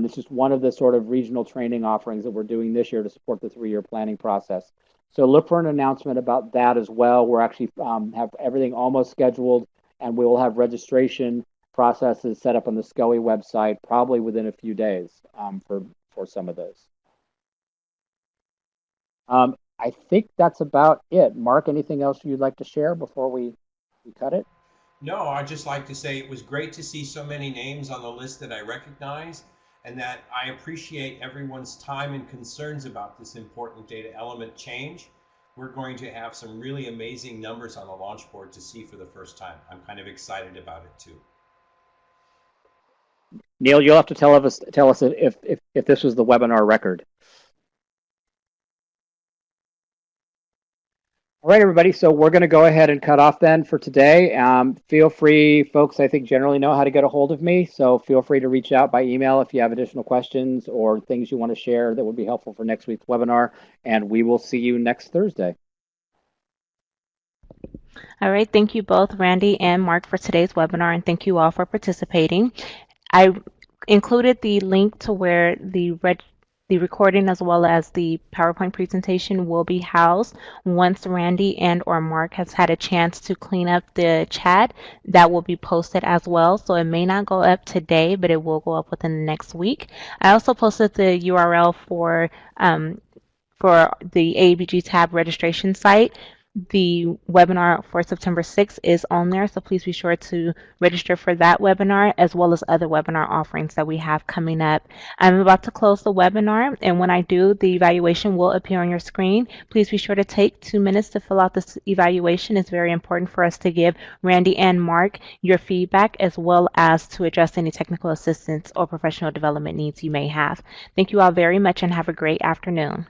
This is one of the sort of regional training offerings that we're doing this year to support the 3-year planning process. So look for an announcement about that as well. We're actually have everything almost scheduled, and we will have registration processes set up on the SCOE website probably within a few days for some of those. I think that's about it. Mark, anything else you'd like to share before we cut it? No, I'd just like to say it was great to see so many names on the list that I recognize, and that I appreciate everyone's time and concerns about this important data element change. We're going to have some really amazing numbers on the launch board to see for the first time. I'm kind of excited about it too. Neil, you'll have to tell us if this was the webinar record. All right, everybody. So we're going to go ahead and cut off then for today. Feel free, folks, I think generally know how to get a hold of me. So feel free to reach out by email if you have additional questions or things you want to share that would be helpful for next week's webinar. And we will see you next Thursday. All right, thank you both, Randy and Mark, for today's webinar, and thank you all for participating. I included the link to where the recording as well as the PowerPoint presentation will be housed once Randy and or Mark has had a chance to clean up the chat. That will be posted as well. So it may not go up today, but it will go up within the next week. I also posted the URL for the ABG tab registration site. The webinar for September 6th is on there, so please be sure to register for that webinar as well as other webinar offerings that we have coming up. I'm about to close the webinar, and when I do, the evaluation will appear on your screen. Please be sure to take 2 minutes to fill out this evaluation. It's very important for us to give Randy and Mark your feedback as well as to address any technical assistance or professional development needs you may have. Thank you all very much and have a great afternoon.